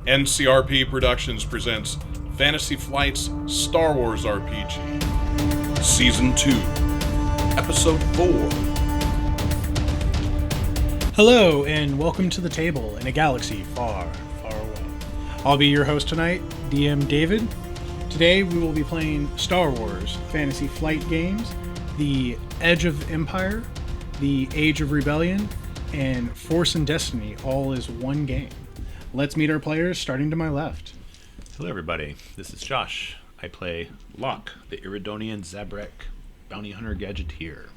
NCRP Productions presents Fantasy Flight's Star Wars RPG, Season 2, Episode 4. Hello, and welcome to the table in a galaxy far, far away. I'll be your host tonight, DM David. Today we will be playing Star Wars Fantasy Flight games, The Edge of Empire, The Age of Rebellion, and Force and Destiny, all as one game. Let's meet our players, starting to my left. Hello everybody, this is Josh. I play Locke, the Iridonian Zabrak bounty hunter gadgeteer.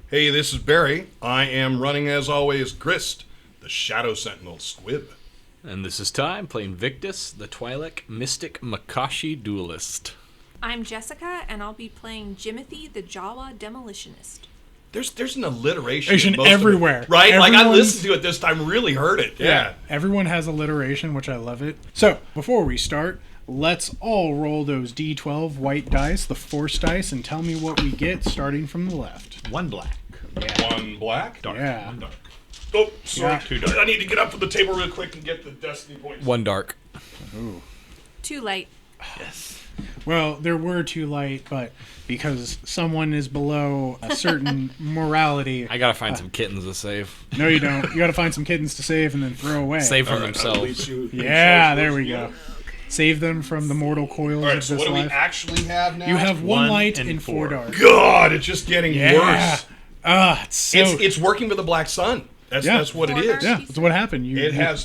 Hey, this is Barry. I am running, as always, Grist, the Shadow Sentinel Squib. And this is Ty, I'm playing Victus, the Twi'lek mystic Makashi Duelist. I'm Jessica, and I'll be playing Jimothy, the Jawa Demolitionist. There's an alliteration in most everywhere. Of it, right? Like, I Everyone's- listened to it this time, really heard it. Yeah. Everyone has alliteration, which I love it. So, before we start, let's all roll those D12 white dice, the Force dice, and tell me what we get, starting from the left. One black. One black. Dark. Yeah. One dark. Oh, sorry. Yeah. Two dark. I need to get up from the table real quick and get the destiny points. One dark. Ooh. Too late. Yes. Well, there were two light, but because someone is below a certain morality... I gotta find some kittens to save. No, you don't. You gotta find some kittens to save and then throw away. Save from All right, themselves. Yeah, there we go. Save them from the mortal coils All right, of so this what do we life. actually have now? You have one One light and and four four. dark. God, it's just getting worse. It's so... It's working with the black sun. That's what it is. Yeah, that's what happened. It has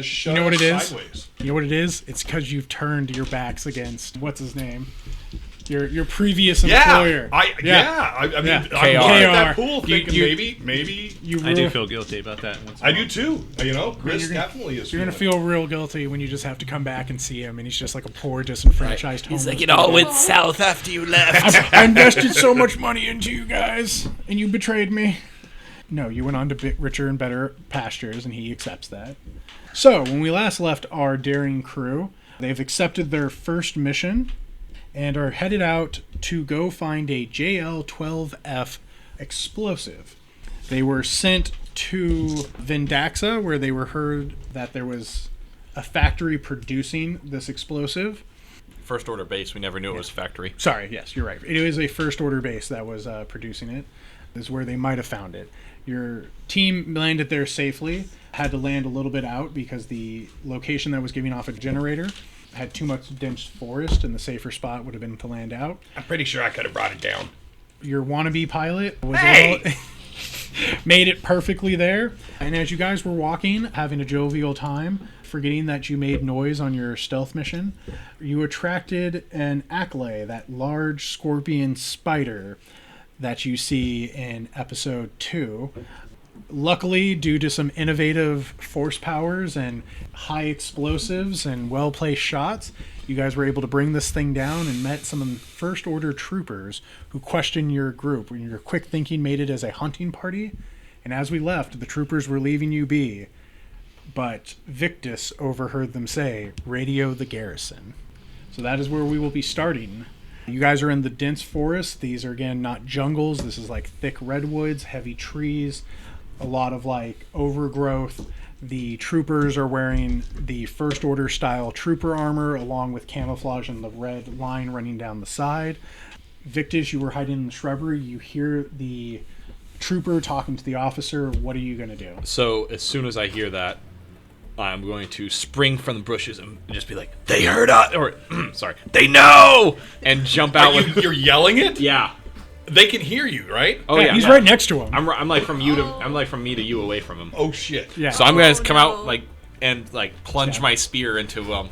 shut You know what it is? sideways. You know what it is? It's because you've turned your backs against what's his name, your previous employer. I mean, Yeah. I'm looking KR. at that pool, You- thinking you- maybe. You I do real- feel guilty about that. Once in I a do while. too. You know, Chris you're gonna- definitely is. You're gonna feeling feel real guilty when you just have to come back and see him, and he's just like a poor, disenfranchised. He's like, homeless it all man. went south after you left. I invested so much money into you guys, and you betrayed me. No, you went on to richer and better pastures, and he accepts that. So, when we last left our daring crew, they've accepted their first mission and are headed out to go find a JL-12F explosive. They were sent to Vindaxa, where they were heard that there was a factory producing this explosive. First order base, we never knew it was factory. Sorry, yes, you're right. It was a first order base that was producing it. This is where they might have found it. Your team landed there safely, had to land a little bit out because the location that was giving off a generator had too much dense forest, and the safer spot would have been to land out. I'm pretty sure I could have brought it down. Your wannabe pilot was Hey! made it perfectly there. And as you guys were walking, having a jovial time, forgetting that you made noise on your stealth mission, you attracted an Acklay, that large scorpion spider that you see in episode 2. Luckily, due to some innovative force powers and high explosives and well-placed shots, you guys were able to bring this thing down and met some first-order troopers who questioned your group. Your quick thinking made it as a hunting party, and as we left, the troopers were leaving you be. But Victus overheard them say, "Radio the garrison." So that is where we will be starting. You guys are in the dense forest. These are, again, not jungles. This is like thick redwoods, heavy trees, a lot of like overgrowth. The troopers are wearing the first order style trooper armor along with camouflage and the red line running down the side. Victus, you were hiding in the shrubbery. You hear the trooper talking to the officer. What are you going to do? So as soon as I hear that, I'm going to spring from the bushes and just be like, they heard us! Or, sorry, they know! And jump out with... You're yelling it? Yeah. They can hear you, right? Oh, yeah. He's right next to him. I'm like from you to... I'm like from me to you away from him. Oh, shit. Yeah. So I'm going to come no. out like and like plunge my spear into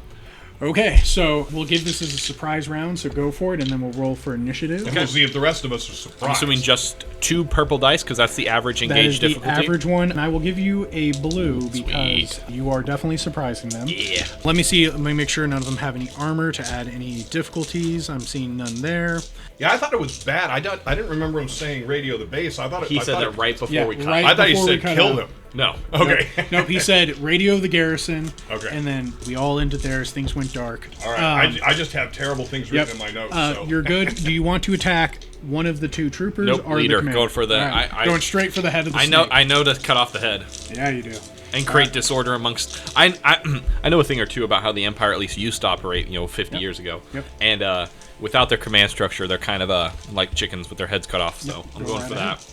Okay, so we'll give this as a surprise round, so go for it, and then we'll roll for initiative. And we'll see if the rest of us are surprised. I'm assuming just 2 purple dice because that's the average That engage is the difficulty. average one, and I will give you a blue because Sweet. you are definitely surprising them. Yeah. Let me see. Let me make sure none of them have any armor to add any difficulties. I'm seeing none there. Yeah, I thought it was bad. I didn't remember him saying radio the base. I thought He said that right before Yeah, we cut. right. I thought he before we said cut kill out. them. No. Okay. Nope, he said radio the garrison. Okay. And then we all ended there as things went dark. All right. I just have terrible things written in my notes. So. You're good. Do you want to attack one of the 2 troopers Nope, or leader. the commander? Going for the- All right. I- Going straight for the head of the I snake. know to cut off the head. Yeah, you do. and create disorder amongst. I know a thing or two about how the Empire at least used to operate, 50 years ago. Yep. And without their command structure, they're kind of like chickens with their heads cut off. So I'm going for that.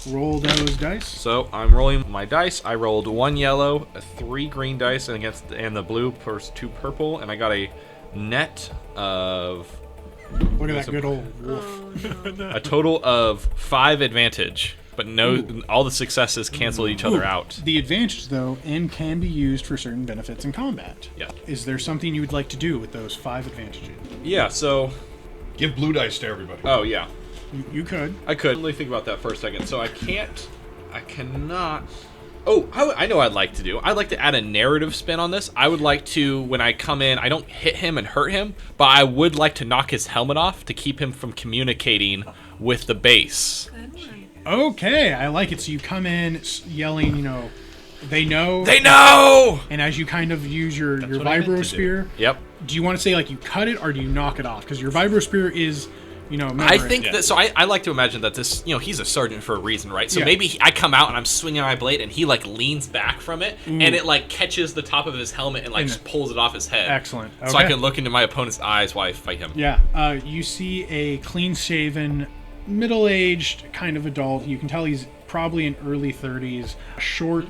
Roll those dice. So I'm rolling my dice. I rolled 1 yellow, 3 green dice, and the blue plus 2 purple, and I got a net of Look at that good old wolf. a total of 5 advantage. But all the successes cancel each other out. The advantage, though, can be used for certain benefits in combat. Yeah. Is there something you would like to do with those 5 advantages? Yeah. So. Give blue dice to everybody. Oh yeah. You could. I could. Let me think about that for a second. So I cannot. Oh, I know what I'd like to do. I'd like to add a narrative spin on this. I would like to, when I come in, I don't hit him and hurt him, but I would like to knock his helmet off to keep him from communicating with the base. Good one. Okay, I like it. So you come in yelling, they know. They know! And as you kind of use your what I meant to vibro do. spear, Yep. do you want to say like you cut it or do you knock it off? Because your vibro spear is, remember I think it. that, so I like to imagine that this, he's a sergeant for a reason, right? So Yeah. maybe I come out and I'm swinging my blade and he like leans back from it and it like catches the top of his helmet and like And- just pulls it off his head. Excellent. So I Okay. can look into my opponent's eyes while I fight him. Yeah, you see a clean-shaven, middle-aged kind of adult. You can tell he's probably in early 30s. Short,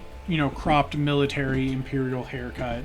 cropped military imperial haircut.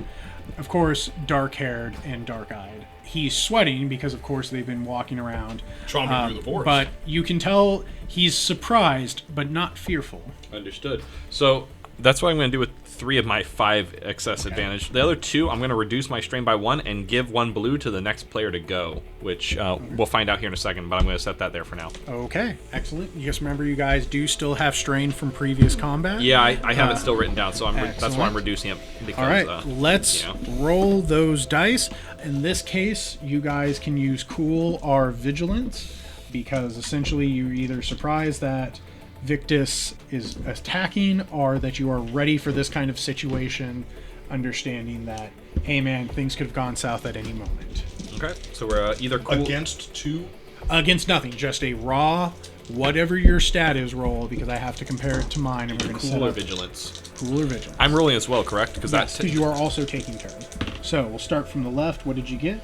Of course, dark-haired and dark-eyed. He's sweating because, of course, they've been walking around. Tromping through the forest. But you can tell he's surprised, but not fearful. Understood. So that's what I'm going to do with 3 of my 5 excess advantage. The other 2, I'm going to reduce my strain by 1 and give 1 blue to the next player to go, which we'll find out here in a second, but I'm going to set that there for now. Okay, excellent. You just remember you guys do still have strain from previous combat? Yeah, I have it still written down, so that's why I'm excellent. reducing it. Because, All right, let's roll those dice. In this case, you guys can use Cool or Vigilance, because essentially you're either surprised that Victus is attacking or that you are ready for this kind of situation, understanding that, hey man, things could have gone south at any moment. Okay, so we're either cool. Against 2. Against nothing, just a raw, whatever your stat is roll, because I have to compare it to mine, and we're going to set Cool or up vigilance. Cool or Vigilance. I'm rolling as well, correct? Because Yes, because you are also taking turn. So we'll start from the left. What did you get?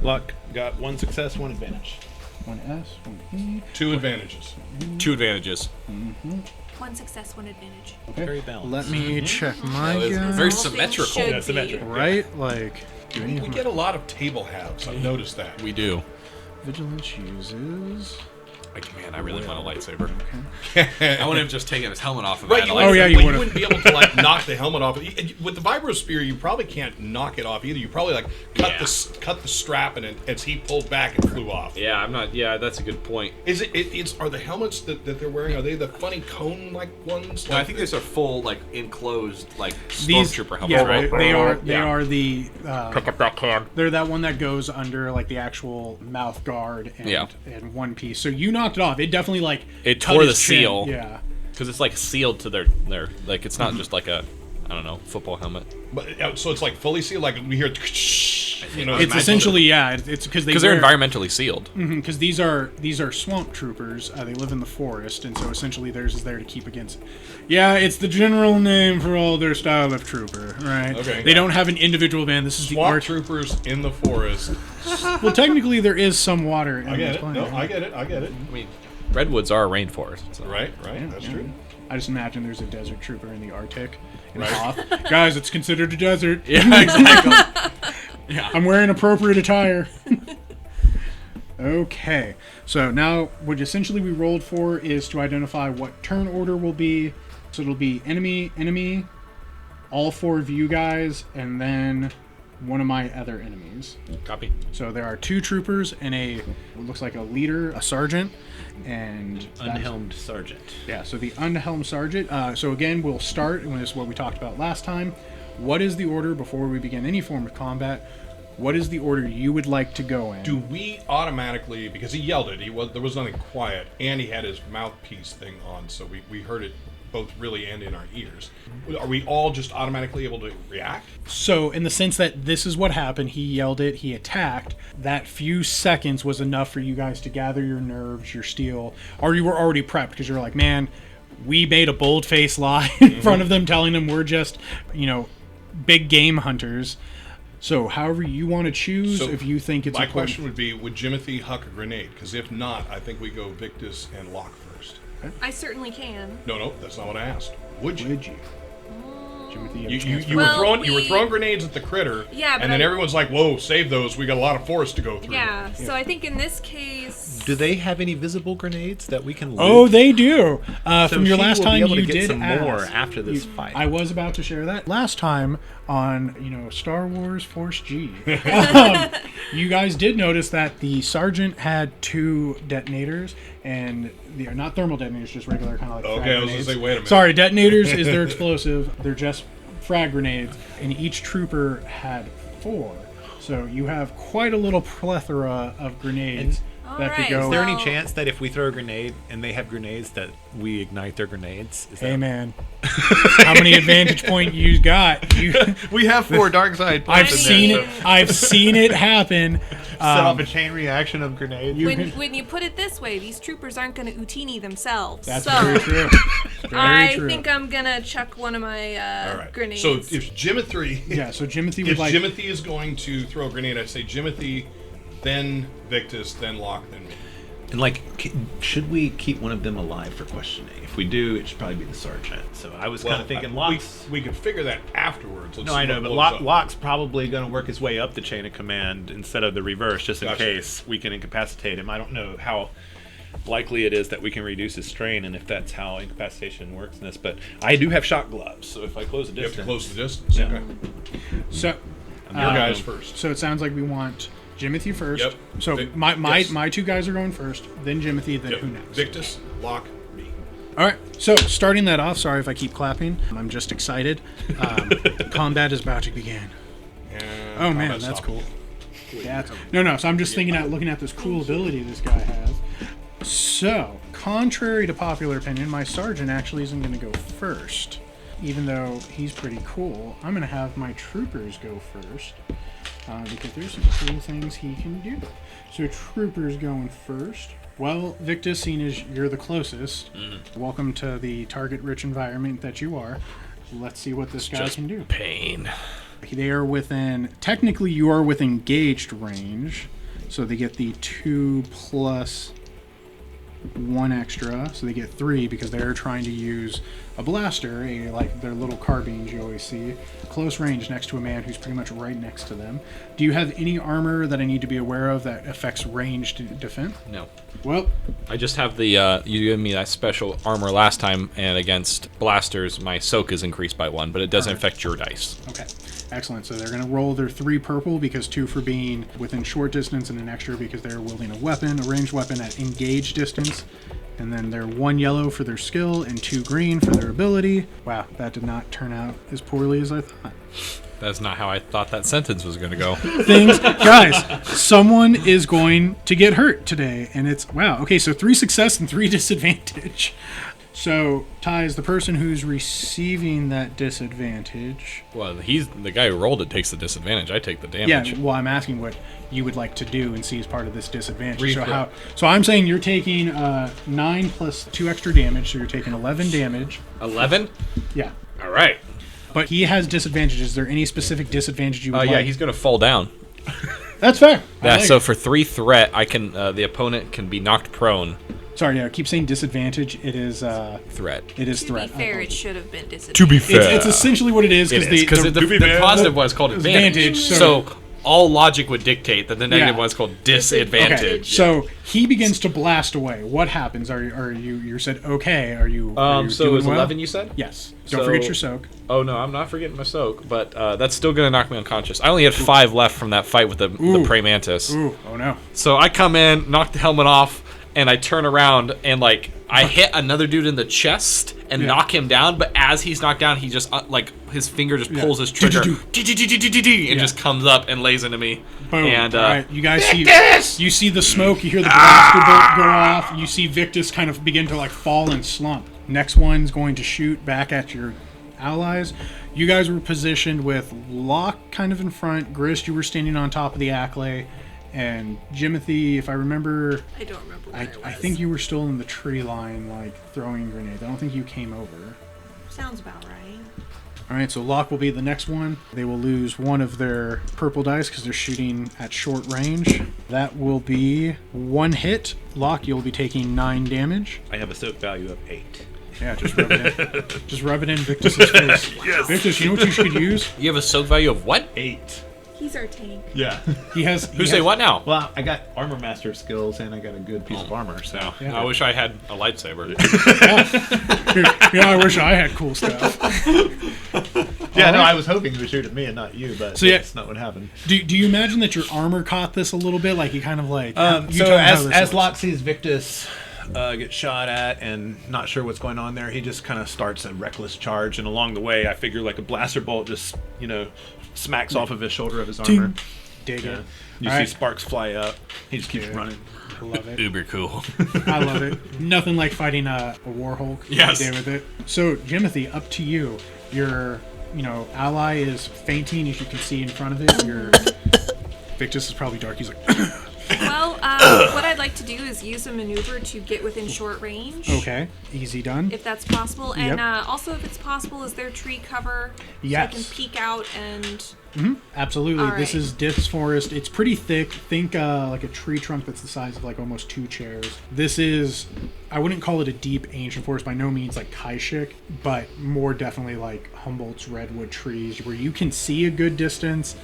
Luck got 1 success, 1 advantage. 1 S, 1 E. 2 advantages. 2 advantages. 1 success, 1 advantage. Okay. Very balanced. Let me check my That was guy. very All things symmetrical. should Yeah, be. symmetrical. Right? Like, We get a lot of table halves. I've noticed that. We do. Vigilance uses. Man, I really want a lightsaber. I would have just taken his helmet off of Right, it. you, Oh, yeah, you but you would've. wouldn't be able to like knock the helmet off. With the vibro spear, you probably can't knock it off either. You probably like cut the strap, and as he pulled back, it flew off. Yeah, I'm not. Yeah, that's a good point. Are the helmets that they're wearing? Are they the funny cone like ones? No, I think these are full, like enclosed, like These, stormtrooper helmets, yeah, right? they are the. Pick up that can. They're that one that goes under like the actual mouth guard and one piece. So you knocked it off. It definitely like It cut tore his the chin. seal. Yeah. Because it's like sealed to their like it's not just like a, I don't know, football helmet. But so it's like fully sealed. Like we hear, It's essentially it's because Because they're environmentally sealed. because these are swamp troopers. They live in the forest, and so essentially theirs is there to keep against. Yeah, it's the general name for all their style of trooper, right? Okay. They don't have an individual band. This is the swamp arch. troopers in the forest. Well, technically there is some water. In I get this it. planet. No, I get it. I get it. I mean, redwoods are a rainforest. So. Right. That's true. I just imagine there's a desert trooper in the Arctic. Right. Hoth. Guys, it's considered a desert. Yeah, exactly. I'm wearing appropriate attire. Okay, so now what essentially we rolled for is to identify what turn order will be. So it'll be enemy, all 4 of you guys, and then one of my other enemies. Copy. So there are 2 troopers and what looks like a leader, a sergeant, and Unhelmed sergeant. yeah, so the unhelmed sergeant. So again, we'll start, and this is what we talked about last time. What is the order before we begin any form of combat? What is the order you would like to go in? Do we automatically, because he yelled it, there was nothing quiet, and he had his mouthpiece thing on, so we heard it both really and in our ears. Are we all just automatically able to react? So, in the sense that this is what happened, he yelled it, he attacked, that few seconds was enough for you guys to gather your nerves, your steel, or you were already prepped because you're like, man, we made a bold-faced lie in front of them, telling them we're just, big game hunters. So however you want to choose, So, if you think it's My important. question would be, would Jimothy huck a grenade? Because if not, I think we go Victus and Locke first. I certainly can. No, that's not what I asked. Would you? Would you? Jimothy, you have a You chance for- were Well, throwing you were we- throwing grenades at the critter, Yeah, but and then I- everyone's like, "Whoa, save those! We got a lot of forest to go through." Yeah, so I think in this case... Do they have any visible grenades that we can loot? Oh, they do. So From your she last will be time, able to you get did some ask. more after this fight. I was about to share that. Last time on, Star Wars Force G, you guys did notice that the sergeant had 2 detonators, and they are not thermal detonators, just regular kind of like frag Okay, I was gonna grenades. say, wait a minute. Sorry, detonators is their explosive. They're just frag grenades, and each trooper had 4. So you have quite a little plethora of grenades that could Alright, go. Is there any Well- chance that if we throw a grenade and they have grenades that we ignite their grenades? Is Hey that... man, how many advantage point you got? We have 4 dark side. I've in seen there, it. I've seen it happen. Set off a chain reaction of grenades. When you put it this way, these troopers aren't going to Utini themselves. That's so very true. Very I true. think I'm going to chuck one of my All right. grenades. So if Jimothy, Yeah. So Jimothy would if like. Jimothy is going to throw a grenade, I'd say Jimothy, then Victus, then Locke, then me. And should we keep one of them alive for questioning? If we do, it should probably be the sergeant. So I was kind of thinking Locke's... we could figure that afterwards. Let's No, see I know, what but blows up. Locke's probably going to work his way up the chain of command instead of the reverse, just in Gotcha. case we can incapacitate him. I don't know how likely it is that we can reduce his strain and if that's how incapacitation works in this, but I do have shock gloves, so if I close the You have to distance... close the distance. Yeah. Okay. So Your guys first. So it sounds like we want Jimothy first. Yep. So Vic- my yes. my 2 guys are going first. Then Jimothy. Then Yep. who next? Victus, Locke, me. All right. So starting that off. Sorry if I keep clapping. I'm just excited. Combat is about to begin. And Oh man, combat that's stop. cool. Yeah. No. So I'm just looking at this cool ability this guy has. So, contrary to popular opinion, my sergeant actually isn't going to go first. Even though he's pretty cool, I'm going to have my troopers go first. Because there's some cool things he can do. So, troopers going first. Well, Victus, seeing as you're the closest, welcome to the target-rich environment that you are. Let's see what this guy Just can do. pain. They are within, technically you are within engaged range, so they get the 2 plus 1 extra, so they get 3 because they're trying to use a blaster, like their little carbines you always see, close range next to a man who's pretty much right next to them. Do you have any armor that I need to be aware of that affects ranged defense? No. Well, I just have the, you gave me that special armor last time, and against blasters, my soak is increased by 1, but it doesn't affect your dice. okay. Excellent. So they're going to roll their 3 purple because 2 for being within short distance and an extra because they're wielding a ranged weapon at engaged distance. And then they're 1 yellow for their skill and 2 green for their ability. Wow, that did not turn out as poorly as I thought. That's not how I thought that sentence was going to go. Guys, someone is going to get hurt today. And it's, wow, okay, so 3 success and 3 disadvantage. So, Ty is the person who's receiving that disadvantage. Well, he's the guy who rolled it takes the disadvantage. I take the damage. Yeah, well, I'm asking what you would like to do and see as part of this disadvantage. Read So I'm saying you're taking 9 plus 2 extra damage, so you're taking 11 damage. 11? Yeah. All right. But he has disadvantages. Is there any specific disadvantage you would like? Yeah, he's going to fall down. That's fair. I Yeah, like so it. for 3 threat, I can the opponent can be knocked prone. Sorry, yeah, I keep saying disadvantage. It is Threat. it is To threat. be I fair, it apologize. should have been disadvantage. To be It's essentially what it is because the positive one's called advantage. advantage, So all logic would dictate that the negative Yeah. one's called Okay, disadvantage. so he begins to blast away. What happens? Are you said okay? Are you So it doing was well? 11 you said? Yes. Don't So- forget your soak. Oh no, I'm not forgetting my soak, but that's still gonna knock me unconscious. I only had 5 left from that fight with the prey mantis. Ooh, oh no. So I come in, knock the helmet off, and I turn around and like I hit another dude in the chest and Yeah. knock him down. But as he's knocked down, he just like his finger just pulls his trigger and just comes up and lays into me. Boom. And All right, you guys Victus! you see the smoke, you hear the blaster bolt go off, you see Victus kind of begin to like fall and slump. Next one's going to shoot back at your allies. You guys were positioned with Locke kind of in front, Grist, you were standing on top of the Acklay, And Jimothy, if I remember, I don't remember where I think you were still in the tree line, like throwing grenades. I don't think you came over. Sounds about right. All right, so Locke will be the next one. They will lose one of their purple dice because they're shooting at short range. That will be 1 hit. Locke, you'll be taking 9 damage. I have a soak value of 8. Yeah, just rub it in. Just rub it in Victus's face. Yes. Victus, you know what you should use? You have a soak value of what? 8. He's our tank. Yeah. He has. Who say what now? Well, I got armor master skills and I got a good piece of armor, so. Yeah. I wish I had a lightsaber. Yeah, I wish I had cool stuff. Yeah, All no, right. I was hoping he would shoot at me and not you, but So, yeah. that's not what happened. Do you imagine that your armor caught this a little bit? Like you kind of like. you So tell me how this as looks. Locke sees Victus get shot at and not sure what's going on there, he just kind of starts a reckless charge, and along the way, I figure like a blaster bolt just smacks off of his shoulder of his armor. Ting. Dig Yeah. it. You All see right. sparks fly up. He just keeps Yeah. running. I love it. Uber cool. I love it. Nothing like fighting a war Hulk. Yes. You did with it. So, Jimothy, up to you. Your, ally is fainting, as you can see in front of it. Your Victus is probably dark. He's like, Well, what I'd like to do is use a maneuver to get within short range. okay, easy done. If that's possible. And Yep. also, if it's possible, is there tree cover? Yes. So I can peek out and... Absolutely. All This right. is Diff's Forest. It's pretty thick. Think like a tree trunk that's the size of like almost 2 chairs. This is, I wouldn't call it a deep ancient forest, by no means like Kaishik, but more definitely like Humboldt's redwood trees where you can see a good distance,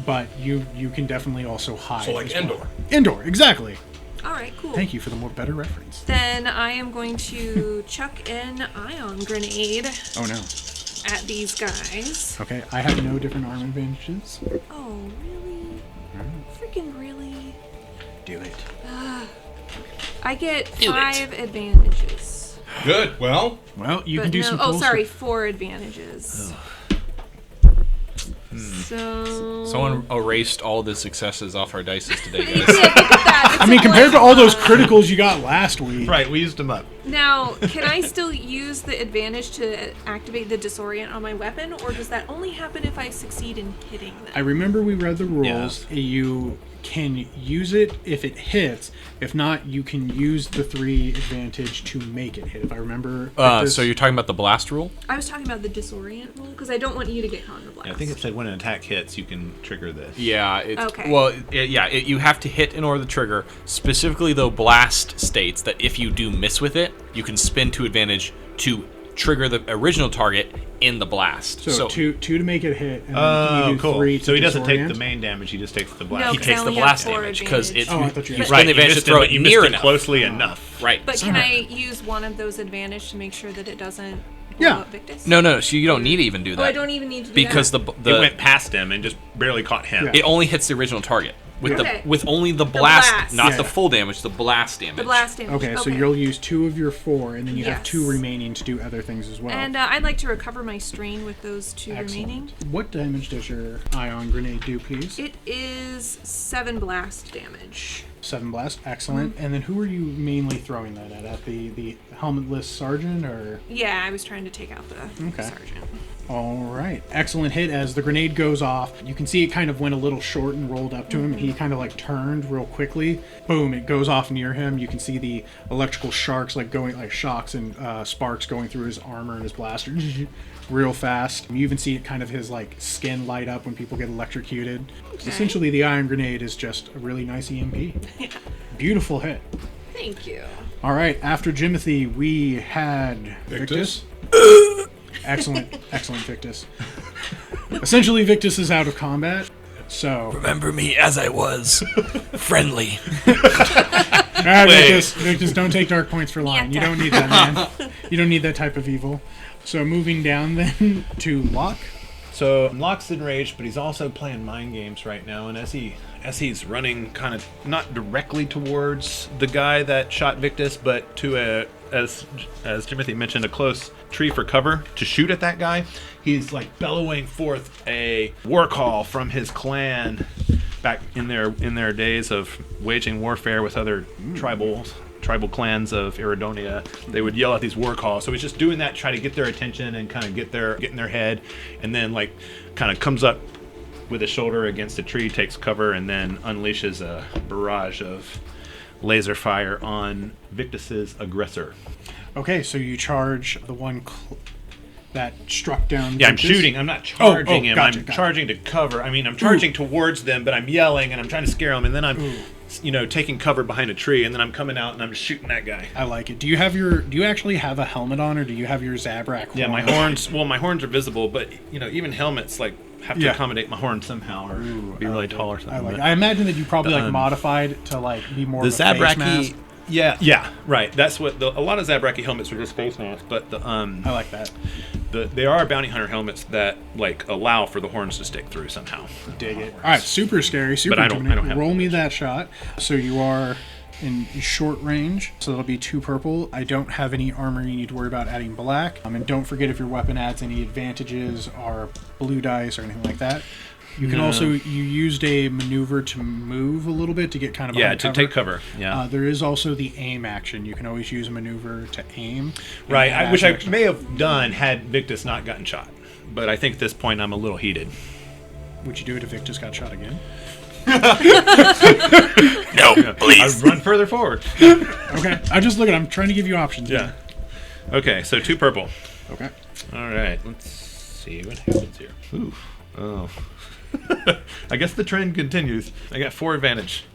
but you can definitely also hide. So like as well. Endor. Endor, exactly. All right, cool. Thank you for the better reference. Then I am going to chuck an ion grenade Oh no. at these guys. Okay, I have no different arm advantages. Oh, really? Freaking really? Do it. I get 5 advantages. Good. Well, Well, you But can do no, some oh, cool sorry, stuff. 4 advantages. So... Someone erased all the successes off our dices today, Yeah, guys. look at that. I It's mean, a compared to all those +1. criticals you got last week. Right, we used them up. Now, can I still use the advantage to activate the disorient on my weapon, or does that only happen if I succeed in hitting them? I remember we read the rules. You can use it if it hits. If not, you can use the 3 advantage to make it hit. If I remember. So you're talking about the blast rule? I was talking about the disorient rule, because I don't want you to get caught in the blast. I think it said when an attack hits, you can trigger this. Yeah. It's, Okay. Well, you have to hit in order to trigger. Specifically, though, blast states that if you do miss with it, you can spin to advantage to trigger the original target in the blast. So, two to make it hit. And Oh, you do cool. 3 to So he doesn't take disorient. the main damage, he just takes the No, blast. He 'cause takes I the only have blast 4 damage because advantage. it's Oh, I thought you you had- spin Right, the you advantage to missed it, throw but it you near missed it enough. closely enough. Right. But can I use one of those advantage to make sure that it doesn't blow Yeah. up Victus? No. So you don't need to even do that. Oh, I don't even need to do because that. It went past him and just barely caught him. Yeah. it only hits the original target with Okay. with only the blast, blast. not Yeah. the full damage, the blast damage. The blast damage. Okay, so you'll use 2 of your 4, and then you have 2 Yes. remaining to do other things as well. And I'd like to recover my strain with those 2 remaining. What damage does your ion grenade do, please? It is 7 blast damage. 7 blast, excellent. And then who are you mainly throwing that at? At the helmetless sergeant, or? Yeah, I was trying to take out the Okay. sergeant. All right, excellent hit. As the grenade goes off, you can see it kind of went a little short and rolled up to him. He kind of like turned real quickly. Boom! It goes off near him. You can see the electrical sharks shocks and sparks going through his armor and his blaster real fast. You even see it kind of his like skin light up when people get electrocuted. So essentially, the iron grenade is just a really nice EMP. Beautiful hit. Thank you. All right, after Jimothy, we had Victus? Excellent, Victus. Essentially, Victus is out of combat, so... Remember me as I was, friendly. Victus, don't take dark points for lying. You don't need that, man. You don't need that type of evil. So moving down then to Locke. So Locke's enraged, but he's also playing mind games right now. And as he's running, kind of not directly towards the guy that shot Victus, but to as Jimothy mentioned, a close tree for cover to shoot at that guy. He's like bellowing forth a war call from his clan back in their days of waging warfare with other tribal clans of Iridonia. They would yell out these war calls. So he's just doing that, try to get their attention and kind of get in their head, and then like kind of comes up with his shoulder against a tree, takes cover, and then unleashes a barrage of laser fire on Victus's aggressor. Okay, so you charge the one that struck down. Yeah, I'm Victus? shooting. I'm not charging him. Gotcha, I'm gotcha. charging to cover. I mean, I'm charging towards them, but I'm yelling and I'm trying to scare them, and then I'm, taking cover behind a tree, and then I'm coming out and I'm shooting that guy. I like it. Do you actually have a helmet on, or do you have your Zabrak horn? Yeah, my horns. Well, my horns are visible, but even helmets have to accommodate my horn somehow, or be really tall or something. I like it. but- I imagine that you probably modified to be more the of a face mask. Zabraki. Yeah, right. That's what a lot of Zabraki helmets are just face masks, but I like that. they are bounty hunter helmets that allow for the horns to stick through somehow. Dig it. All right, super scary, super But I don't intimidating. have Roll that me much. that shot. So you are in short range, so that'll be 2 purple. I don't have any armor you need to worry about adding black. And don't forget, if your weapon adds any advantages or blue dice or anything like that. You can you used a maneuver to move a little bit to get kind of behind cover. take cover. Yeah. There is also the aim action. You can always use a maneuver to aim. Right, which I Action. may have done had Victus not gotten shot. But I think at this point I'm a little heated. Would you do it if Victus got shot again? No, please. I run further forward. Okay. I'm trying to give you options. Yeah. Okay, so 2 purple. Okay. All right, let's see what happens here. Ooh. Oh. I guess the trend continues. I got 4 advantage.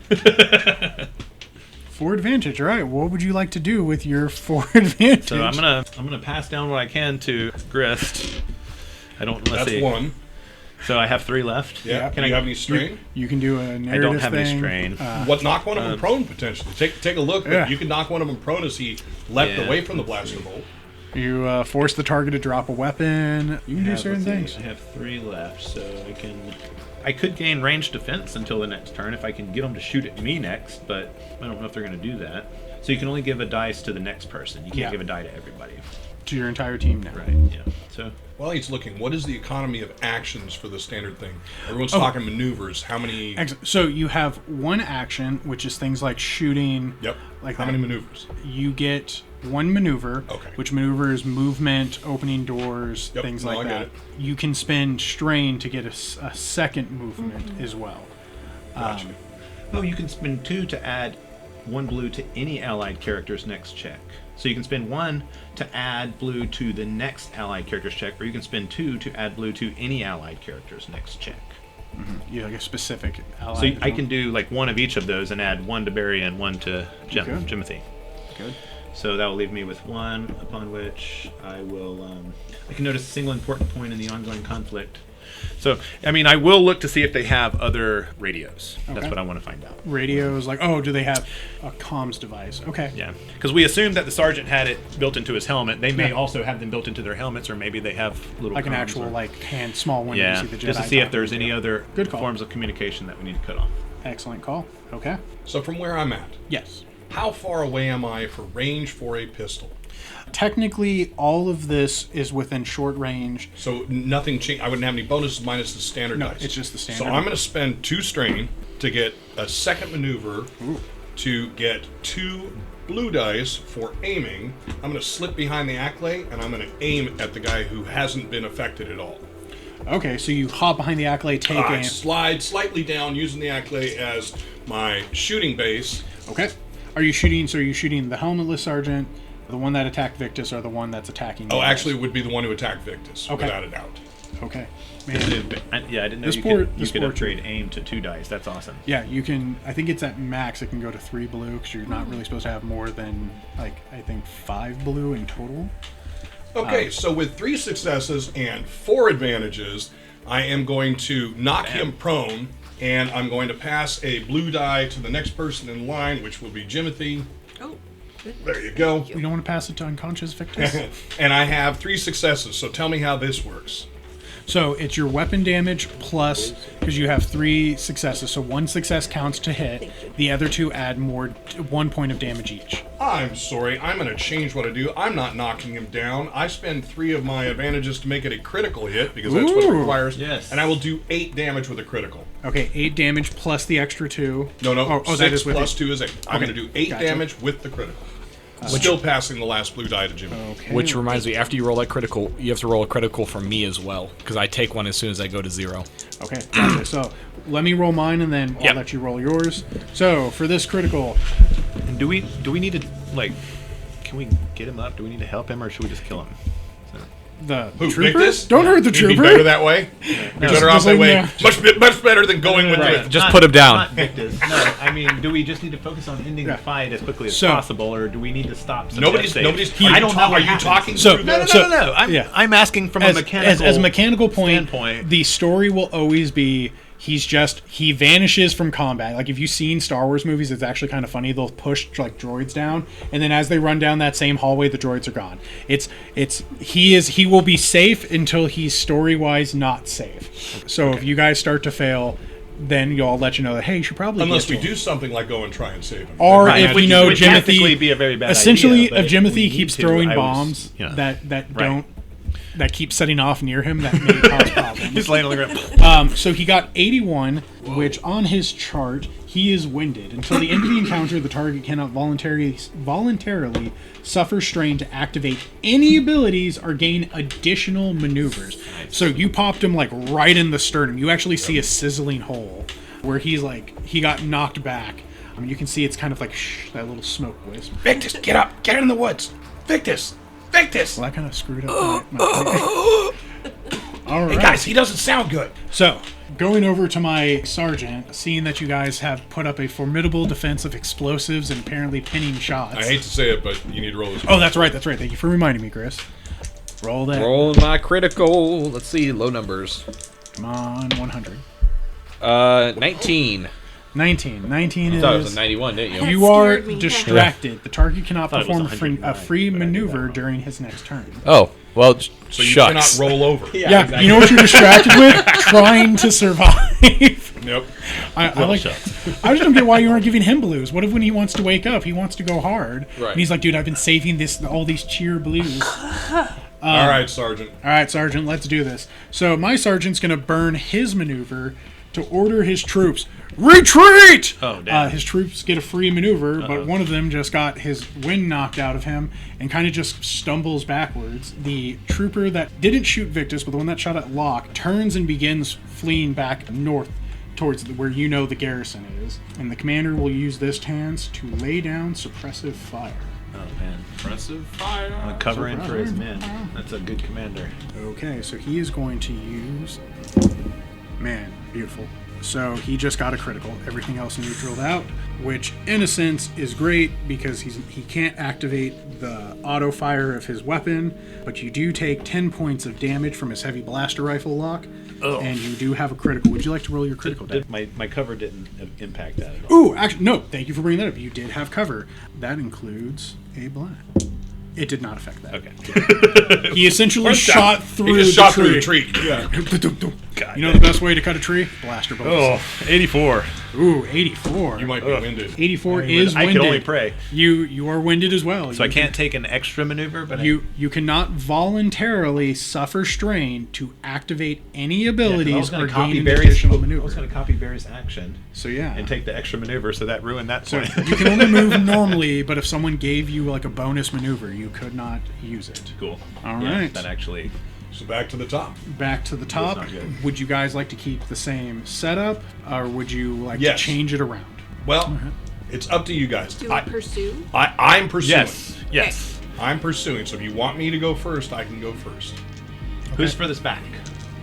4 advantage. All right. What would you like to do with your 4 advantage? So I'm gonna pass down what I can to Grist. Let's That's see. 1. So I have 3 left. Yeah. Can Do you I have any strain? You can do a narrative I don't have thing. any strain. What knock one of them prone potentially? Take a look. Yeah. You can knock one of them prone as he leapt Yeah. away from the blaster bolt. You force the target to drop a weapon. You can do certain things. I have 3 left, so I could gain range defense until the next turn if I can get them to shoot at me next, but I don't know if they're going to do that. So you can only give a dice to the next person. You can't give a die to everybody. To your entire team now. Right, yeah. So While he's looking, what is the economy of actions for the standard thing? Everyone's talking maneuvers. How many? Excellent. So you have 1 action, which is things like shooting. Yep. Like How that. many maneuvers? You get 1 maneuver, Okay. which maneuver is movement, opening doors, Yep, things no, like I get that. it. You can spend strain to get a second movement as well. Gotcha. you can spend 2 to add 1 blue to any allied character's next check. So you can spend 1 to add blue to the next allied character's check, or you can spend 2 to add blue to any allied character's next check. You like a specific ally. So I can do 1 of each of those and add 1 to Barry and 1 to Jimothy. Good. So that will leave me with 1, upon which I will. I can notice a single important point in the ongoing conflict. So, I will look to see if they have other radios. That's Okay. what I want to find out. Radios, do they have a comms device? Okay. Yeah, because we assumed that the sergeant had it built into his helmet. They may also have them built into their helmets, or maybe they have little Like an comms actual, or- hand, small one. yeah, You see the just to Jedi see if talking there's to. any other Good call. forms of communication that we need to cut off. Excellent call. Okay. So from where I'm at, Yes. how far away am I for range for a pistol? Technically, all of this is within short range. So nothing changed. I wouldn't have any bonuses minus the standard No, dice. it's just the standard. So I'm going to spend 2 strain to get a second maneuver to get 2 blue dice for aiming. I'm going to slip behind the accolade and I'm going to aim at the guy who hasn't been affected at all. Okay, so you hop behind the accolade, take I aim. slide slightly down using the accolade as my shooting base. Okay. Are you shooting the helmetless sergeant, the one that attacked Victus, or the one that's attacking you Oh, guys? actually, it would be the one who attacked Victus, Okay. without a doubt. Okay. Man. I didn't know This you poor- could this could poor upgrade aim to 2 dice. That's awesome. Yeah, you can. I think it's at max. It can go to 3 blue because you're not really supposed to have more than I think 5 blue in total. Okay, so with 3 successes and 4 advantages, I am going to knock him prone, and I'm going to pass a blue die to the next person in line, which will be Jimothy. Oh, good. There you go. You don't want to pass it to unconscious Victus. And I have 3 successes, so tell me how this works. So it's your weapon damage plus, because you have 3 successes. So 1 success counts to hit. The other 2 add 1 point of damage each. I'm sorry, I'm going to change what I do. I'm not knocking him down. I spend 3 of my advantages to make it a critical hit, because that's what it Ooh. requires. Yes. And I will do 8 damage with a critical. Okay, 8 damage plus the extra 2. No, Oh, that 6 is with plus it. 2 is 8. I'm Okay, going to do 8 gotcha. damage with the critical. Still passing the last blue die to Jimmy. Okay. Which reminds me, after you roll that critical, you have to roll a critical for me as well, because I take one as soon as I go to 0. Okay. Gotcha. So let me roll mine, and then I'll let you roll yours. So for this critical, And do we need to, like, can we get him up? Do we need to help him, or should we just kill him? the Who, trooper? Victus? Don't hurt the He'd be trooper. better that way. Be better off just that like, way. yeah. Much better than going with Right. the... Just put him down. Not Victus. No, I mean, do we just need to focus on ending the fight as quickly as possible, or do we need to stop? Some Nobody's. death saves? I I don't don't know. know Are what you happens. talking So- through No, that? no, no, no, no. Yeah. I'm asking from a mechanical as a mechanical point, standpoint. the story will always be he vanishes from combat. Like if you've seen Star Wars movies, it's actually kind of funny. They'll push like droids down, and then as they run down that same hallway, the droids are gone. He will be safe until he's story wise not safe. So if you guys start to fail, then I'll let you know that hey, you should probably Unless get we to him. do something like go and try and save him. Or Right, if which we know would technically Jimothy, be a very bad essentially, idea, but if if we Jimothy need keeps to, throwing I was, bombs you know, that right. don't that keep setting off near him, that may cause problems. He's laying on the ground. So he got 81, which on his chart, he is winded. Until the end of the encounter, the target cannot voluntarily suffer strain to activate any abilities or gain additional maneuvers. So you popped him like right in the sternum. You actually see a sizzling hole where he got knocked back. I mean, you can see it's kind of like that little smoke wisp. Victus, get up! Get in the woods! Victus! Victus! Well, that kind of screwed up my All right. Hey guys, he doesn't sound good. So, going over to my sergeant, seeing that you guys have put up a formidable defense of explosives and apparently pinning shots. I hate to say it, but you need to roll this. Oh, that's right. Thank you for reminding me, Chris. Roll that. Rolling my critical. Let's see, low numbers. Come on, 100. 19. 19. 19 You is... thought it was a 91, didn't you? You are Scared me. distracted. The target cannot thought it was perform 109, a free but I knew that maneuver wrong. during his next turn. Oh, well, So you shucks. cannot roll over. Yeah, you know what you're distracted with? Trying to survive. Nope. I just don't get why you aren't giving him blues. What if when he wants to wake up, he wants to go hard, Right. and he's like, "Dude, I've been saving all these cheer blues." All right, Sergeant. All right, Sergeant, let's do this. So my sergeant's gonna burn his maneuver to order his troops retreat. Oh, damn. His troops get a free maneuver, but one of them just got his wind knocked out of him and kind of just stumbles backwards. The trooper that didn't shoot Victus, but the one that shot at Locke, turns and begins fleeing back north towards where you know the garrison is. And the commander will use this chance to lay down suppressive fire. Oh man, Impressive fire. I'm covering for his men. That's a good commander. Okay, so he is going to use... Man, beautiful. So he just got a critical. Everything else neutraled out, which in a sense is great because he can't activate the auto fire of his weapon, but you do take 10 points of damage from his heavy blaster rifle lock, and you do have a critical. Would you like to roll your critical die? My cover didn't impact that at all. Ooh, actually, no. Thank you for bringing that up. You did have cover. That includes a black. It did not affect that. Okay. He essentially shot through He just the shot tree. through the tree. Yeah. You know the best way to cut a tree? Blaster bolts. Oh, 84. Ooh, 84. You might be winded. 84 is I winded. can only pray. You are winded as well. So I can't take an extra maneuver, but You cannot voluntarily suffer strain to activate any I was abilities going or to copy gain an Barry's. additional I was maneuver. going to copy Barry's action So yeah. and take the extra maneuver, so that ruined that So point. you can only move normally, but if someone gave you like a bonus maneuver, you could not use it. Cool. All Yeah, right. That actually. So back to the top. Back to the top. not good. Would you guys like to keep the same setup, or would you like Yes. to change it around? Well, it's up to you guys. Do we pursue? I'm pursuing. Yes. Yes. I'm pursuing. So if you want me to go first, I can go first. Who's furthest back?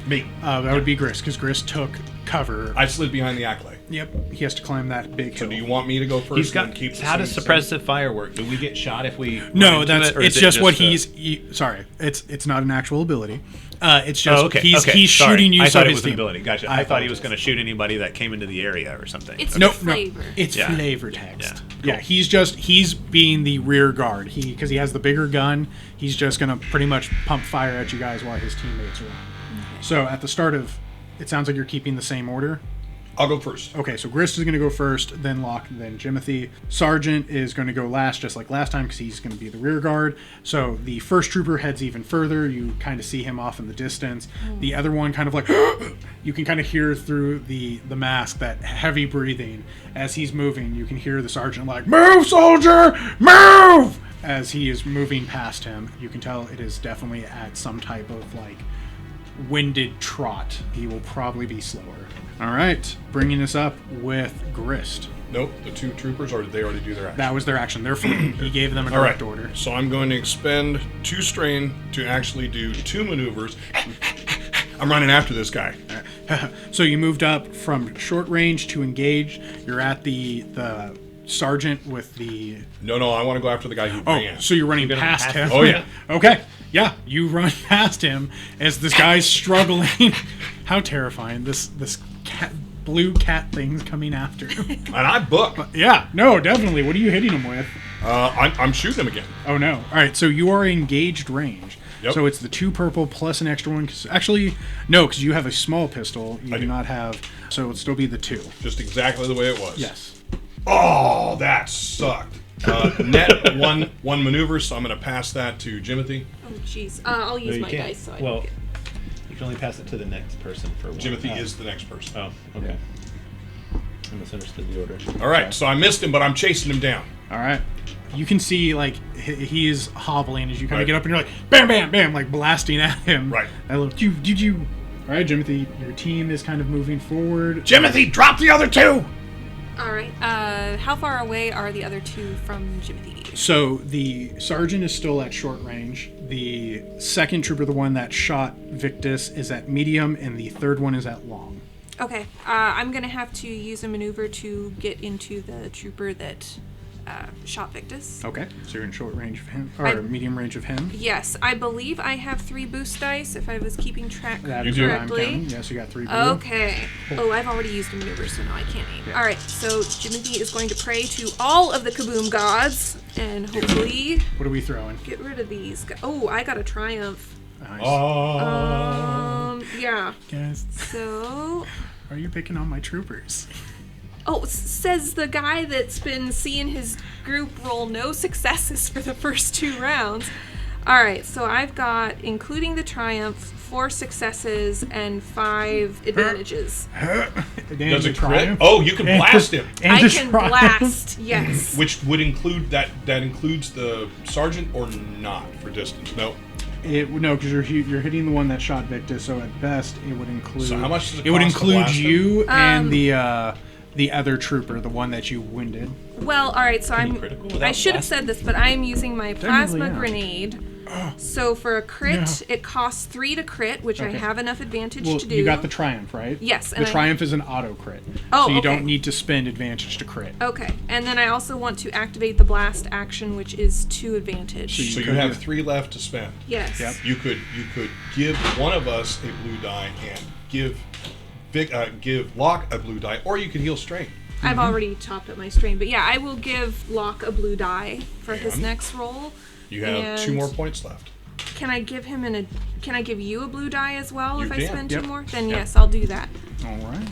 Me. That would be Grist, because Grist took cover. I slid behind the accolade. Yep, he has to climb that big So hill. do you want me to go first? He's got. and keep the How does same- suppressive fire work? Do we get shot if we? No, run into that's it, or it's is it just what a- sorry, it's not an actual ability. It's just Oh, okay. he's okay. he's Sorry. shooting you. I so thought it his was an team. ability. Gotcha. I thought he was going to shoot anybody that came into the area or something. It's No, flavor. it's Yeah. flavor text. Yeah. Yeah, he's being the rear guard. Because he has the bigger gun, he's just gonna pretty much pump fire at you guys while his teammates are around. So at the start of, it sounds like you're keeping the same order. I'll go first. Okay, so Grist is going to go first, then Locke, then Jimothy. Sergeant is going to go last, just like last time, because he's going to be the rear guard. So the first trooper heads even further. You kind of see him off in the distance. The other one kind of like, you can kind of hear through the mask that heavy breathing as he's moving. You can hear the sergeant like, "Move, soldier, move!" as he is moving past him, you can tell it is definitely at some type of like winded trot. He will probably be slower. All right, bringing us up with Grist. Nope, the 2 troopers, or did they already do their action? That was their action. They're free. He gave them a All right, direct order. so I'm going to expend 2 strain to actually do 2 maneuvers. I'm running after this guy. So you moved up from short range to engage. You're at the sergeant with the... No, I want to go after the guy who ran. So you're running past him. Oh, yeah. Okay. Yeah, you run past him as this guy's struggling. How terrifying. This blue cat thing's coming after him. And I book. Yeah, no, definitely. What are you hitting him with? I'm shooting him again. Oh, no. All right, so you are engaged range. Yep. So it's the 2 purple plus an extra one. Actually, no, because you have a small pistol. You do not have... So it'll still be the 2. Just exactly the way it was. Yes. Oh, that sucked. Net one maneuver, so I'm going to pass that to Jimothy. Oh, jeez. I'll use you my can't. dice so I Well, don't get... you can only pass it to the next person for one. Jimothy is the next person. Oh, okay. I misunderstood the order. All right, so I missed him, but I'm chasing him down. All right. You can see, like, he is hobbling as you kind Right. of get up and you're like, bam, bam, bam, like blasting at him. Right. I look, did you... All right, Jimothy, your team is kind of moving forward. Jimothy, drop the other 2! All right. How far away are the other 2 from Jimothy? So the sergeant is still at short range. The second trooper, the one that shot Victus, is at medium, and the third one is at long. Okay. I'm going to have to use a maneuver to get into the trooper that shot Victus. Okay. So you're in short range of him, or medium range of him. Yes, I believe I have 3 boost dice if I was keeping track That You is do. what I'm correctly. counting. Yes, you got 3 blue. Okay. Oh, I've already used a maneuver, so now I can't aim. All right, so Jimothy is going to pray to all of the Kaboom gods and hopefully What are we throwing? get rid of these. Oh, I got a triumph. Nice. Yeah. Guys, So, are you picking on my troopers? oh, says the guy that's been seeing his group roll no successes for the first 2 rounds. All right, so I've got, including the triumph, 4 successes and 5 advantages. Does it crit? Oh, you can blast him. And I the can triumph. blast, yes. Which would include that includes the sergeant or not for distance? No. No, because you're hitting the one that shot Victus, so at best it would include... So how much does it would cost to include blast him? you and the other trooper, the one that you winded. Well, all right, so you critical without I should have blasting? said this, but I am using my plasma yeah. grenade. So for a crit, it costs 3 to crit, which I Okay. have enough advantage Well, to do. you got the triumph, right? Yes, The and I- triumph is an auto crit. Oh, so you okay. don't need to spend advantage to crit. Okay, and then I also want to activate the blast action, which is 2 advantage. So you could have do- 3 left to spend. Yes. Yep. You could give one of us a blue die and give Locke a blue die, or you could heal strain. I've already topped up my strain, but yeah, I will give Locke a blue die for his And? next roll. You have 2 And- more points left. Can I give him Can I give you a blue die as well You if I can. spend Yep. 2 more? Then Yep. yes, I'll do that. All right.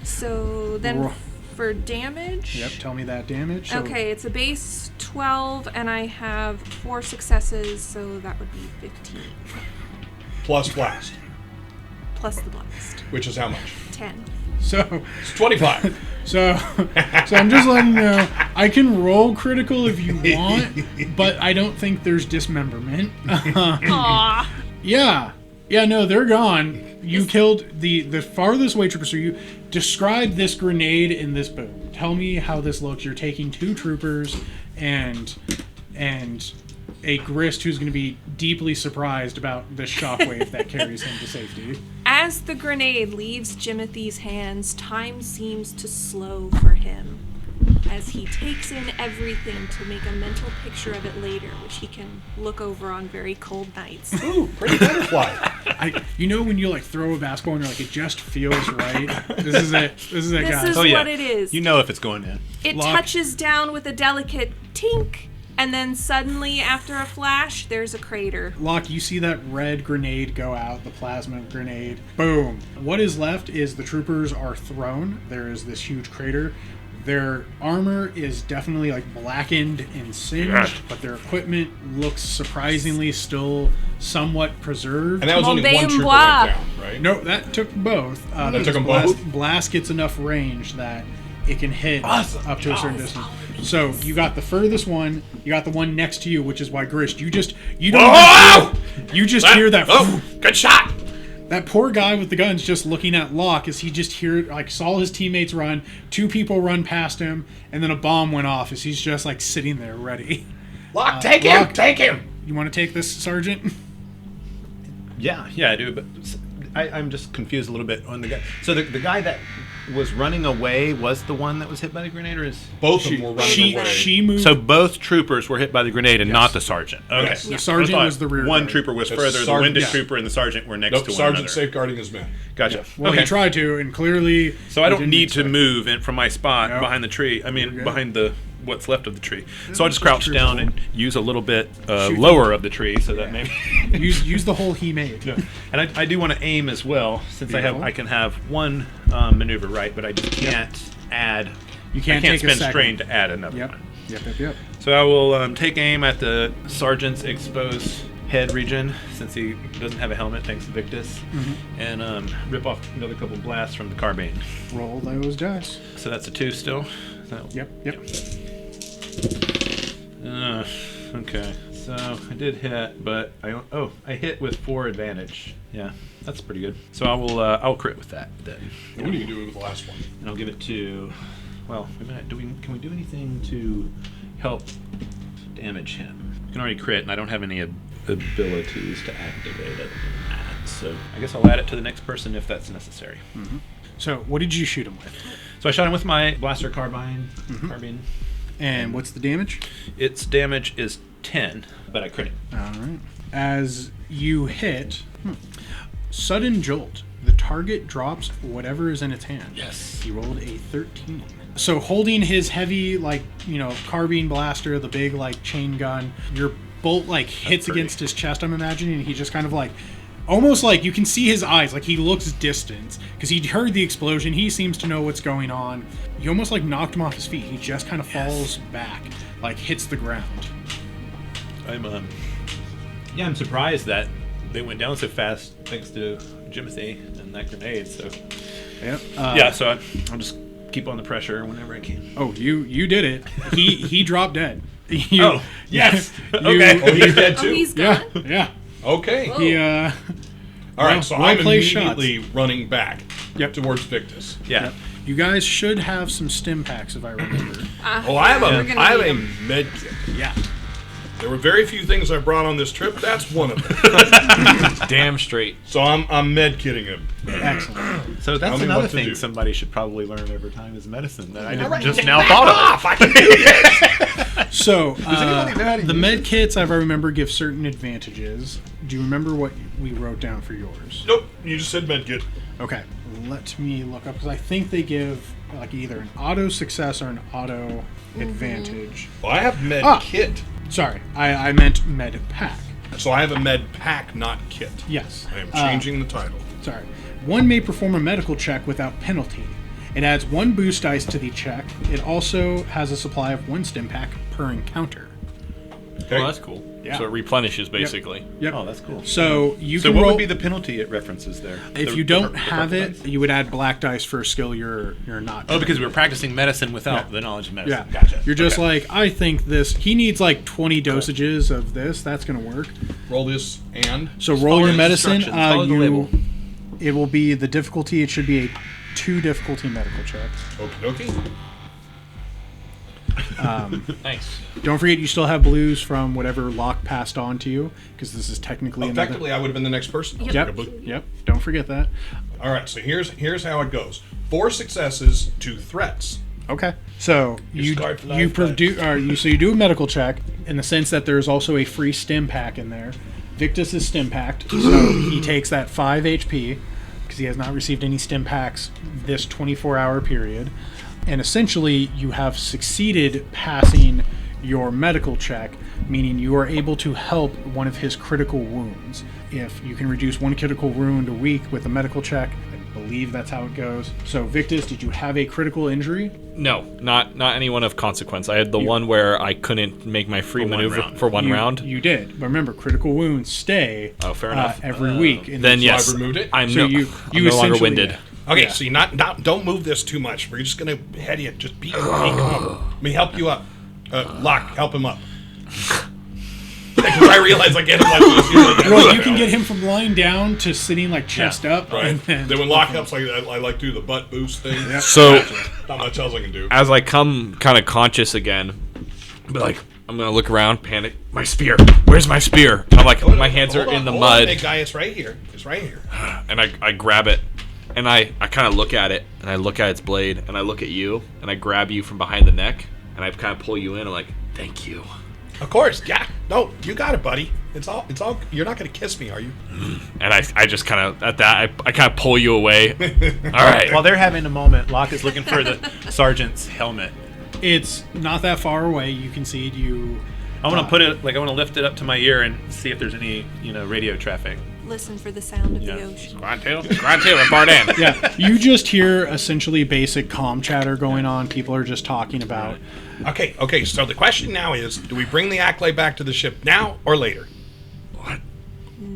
So then Roll. for damage. Yep, tell me that damage. So Okay, it's a base 12, and I have 4 successes, so that would be 15 Plus blast, plus the blast. which is how much? 10. So, It's 25. so I'm just letting you know, I can roll critical if you want, but I don't think there's dismemberment. Aww. Yeah, no, they're gone. You killed the farthest away trooper. So you describe this grenade in this boom. Tell me how this looks. You're taking 2 troopers and a Grist who's going to be deeply surprised about the shockwave that carries him to safety. As the grenade leaves Jimothy's hands, time seems to slow for him as he takes in everything to make a mental picture of it later, which he can look over on very cold nights. Ooh, pretty butterfly. You know when you like throw a basketball and you're like, it just feels right. This is it. This is it, This guys. is Oh, yeah. what it is. You know if it's going in. It Lock. touches down with a delicate tink, and then suddenly, after a flash, there's a crater. Locke, you see that red grenade go out, the plasma grenade. Boom. What is left is the troopers are thrown. There is this huge crater. Their armor is definitely like blackened and singed, but their equipment looks surprisingly still somewhat preserved. And that was only Bon one trooper bois. went down, right? No, that took both. That took 'em both? Blast gets enough range that it can hit up to a certain distance. So you got the furthest one, you got the one next to you, which is why Grist, you just hear that. Oh, good shot. That poor guy with the gun's just looking at Locke as he just saw his teammates run, 2 people run past him, and then a bomb went off as he's just like sitting there ready. Locke, take him! Take him! You want to take this, Sergeant? Yeah, I do. But I'm just confused a little bit on the guy. So the guy that was running away was the one that was hit by the grenade, or is both of them were running away? She moved. So both troopers were hit by the grenade, and not the sergeant. Okay, Yes. The sergeant was the rear One guard. trooper was That's further. The sergeant- wounded yeah. trooper and the sergeant were next Nope, to one Sergeant another. safeguarding his men. Gotcha. Well, okay. he tried to, and clearly. So I he don't didn't need to expect- move in from my spot Nope. behind the tree. I mean, good. behind the what's left of the tree. So I'll just just crouch true down forward. and use a little bit Shoot lower of the tree, so that maybe. use the hole he made. And I do want to aim as well, since Beautiful. I can have one maneuver right, but I just can't add. You can't I take can't a spend second. strain to add another Yep. one. Yep. So I will take aim at the sergeant's exposed head region, since he doesn't have a helmet, thanks to Victus, and rip off another couple blasts from the carbine. Roll those dice. So that's a 2 still. Yep. Okay. So I did hit, but I hit with 4 advantage. Yeah, that's pretty good. So I'll crit with that then, What do you do with the last one? and I'll give it to. Well, can we do anything to help damage him? I can already crit, and I don't have any abilities to activate it. So I guess I'll add it to the next person if that's necessary. So, what did you shoot him with? So I shot him with my blaster carbine. And what's the damage? Its damage is 10, but I crit it. All right. As you hit, sudden jolt. The target drops whatever is in its hand. Yes. He rolled a 13. So holding his heavy, carbine blaster, the big, chain gun, your bolt, hits pretty. against his chest, I'm imagining, and he just kind of, almost you can see his eyes, he looks distant, because he heard the explosion, he seems to know what's going on. You almost, knocked him off his feet. He just kind of falls back, hits the ground. I'm surprised that they went down so fast thanks to Jimothy and that grenade. So Yep. so I'll just keep on the pressure whenever I can. Oh, you did it. He dropped dead. Yes. You- Okay. Oh, he's dead Oh, too? he's Yeah, gone. yeah. Okay. Whoa. He, All right, so well I'm played immediately running back Yep. towards Victus. Yeah. you guys should have some stim packs, if I remember. Oh, I have We're gonna need a 'em. med kit. Yeah. There were very few things I brought on this trip. That's one of them. Damn straight. So I'm med kitting him. Excellent. So that's me another what to thing do. somebody should probably learn over time is medicine that I didn't Just now thought of. I can do this. So, anybody know how to the use med kits, I remember, give certain advantages. Do you remember what we wrote down for yours? Nope, you just said med kit. Okay, let me look up, because I think they give either an auto success or an auto advantage. Well, I have med Ah. kit. Sorry, I meant med pack. So I have a med pack, not kit. Yes. I am changing the title. Sorry. One may perform a medical check without penalty. It adds 1 boost dice to the check. It also has a supply of 1 stim pack per encounter. Okay. Well, that's cool. Yeah. So it replenishes basically. Yep. Oh, that's cool. So you So can what roll. would be the penalty it references there? If you don't have it, you would add black dice for a skill you're not. Oh, because we were practicing medicine without the knowledge of medicine. Yeah. Gotcha. You're just Okay. I think this. He needs 20 dosages of this. That's gonna work. Roll this and. So roll your the medicine. instructions, follow the label. It will be the difficulty. It should be a 2 difficulty medical check. Okie dokie. Nice. Don't forget, you still have blues from whatever Locke passed on to you, because this is technically another. Effectively, I would have been the next person. Yep. Yep. Don't forget that. All right, so here's how it goes. 4 successes, 2 threats. Okay. So you scarred for you life, produce so you do a medical check in the sense that there's also a free stim pack in there. Victus is stim packed, so he takes that 5 HP because he has not received any stim packs this 24-hour period. And essentially, you have succeeded passing your medical check, meaning you are able to help one of his critical wounds. If you can reduce 1 critical wound a week with a medical check, I believe that's how it goes. So, Victus, did you have a critical injury? No, not anyone of consequence. I had the one where I couldn't make my free For one maneuver round. for one round. You did. But remember, critical wounds stay Oh, fair enough. every week. And Then So yes, I've removed it? I'm So no, you I'm no longer essentially- winded. Okay, Yeah. so you don't move this too much. We're just gonna head you. Just be calm. Let me help you up. Locke, help him up. Because I realize I get him like this. Well, you can get him from lying down to sitting like chest up. Right. And Then when Locke helps, I like do the butt boost thing. So Not much else I can do. as I come kind of conscious again, be like, I'm gonna look around, panic. My spear. Where's my spear? And I'm like, my hands are in the Hold mud, on, big guy, it's right here. It's right here. and I grab it, and I kind of look at it, and I look at its blade, and I look at you, and I grab you from behind the neck, and I kind of pull you in. I'm like, thank you. Of course, yeah. No, you got it, buddy. It's all. You're not gonna kiss me, are you? And I just kind of at that I kind of pull you away. All right. While they're having a moment, Locke is looking for the sergeant's helmet. it's not that far away. You can see it. I want to put it, I want to lift it up to my ear and see if there's any, radio traffic. Listen for the sound of Yeah. the ocean. Grind two, report in. Yeah, you just hear essentially basic comm chatter going on. People are just talking about. Okay. So the question now is: do we bring the accolade back to the ship now or later? What?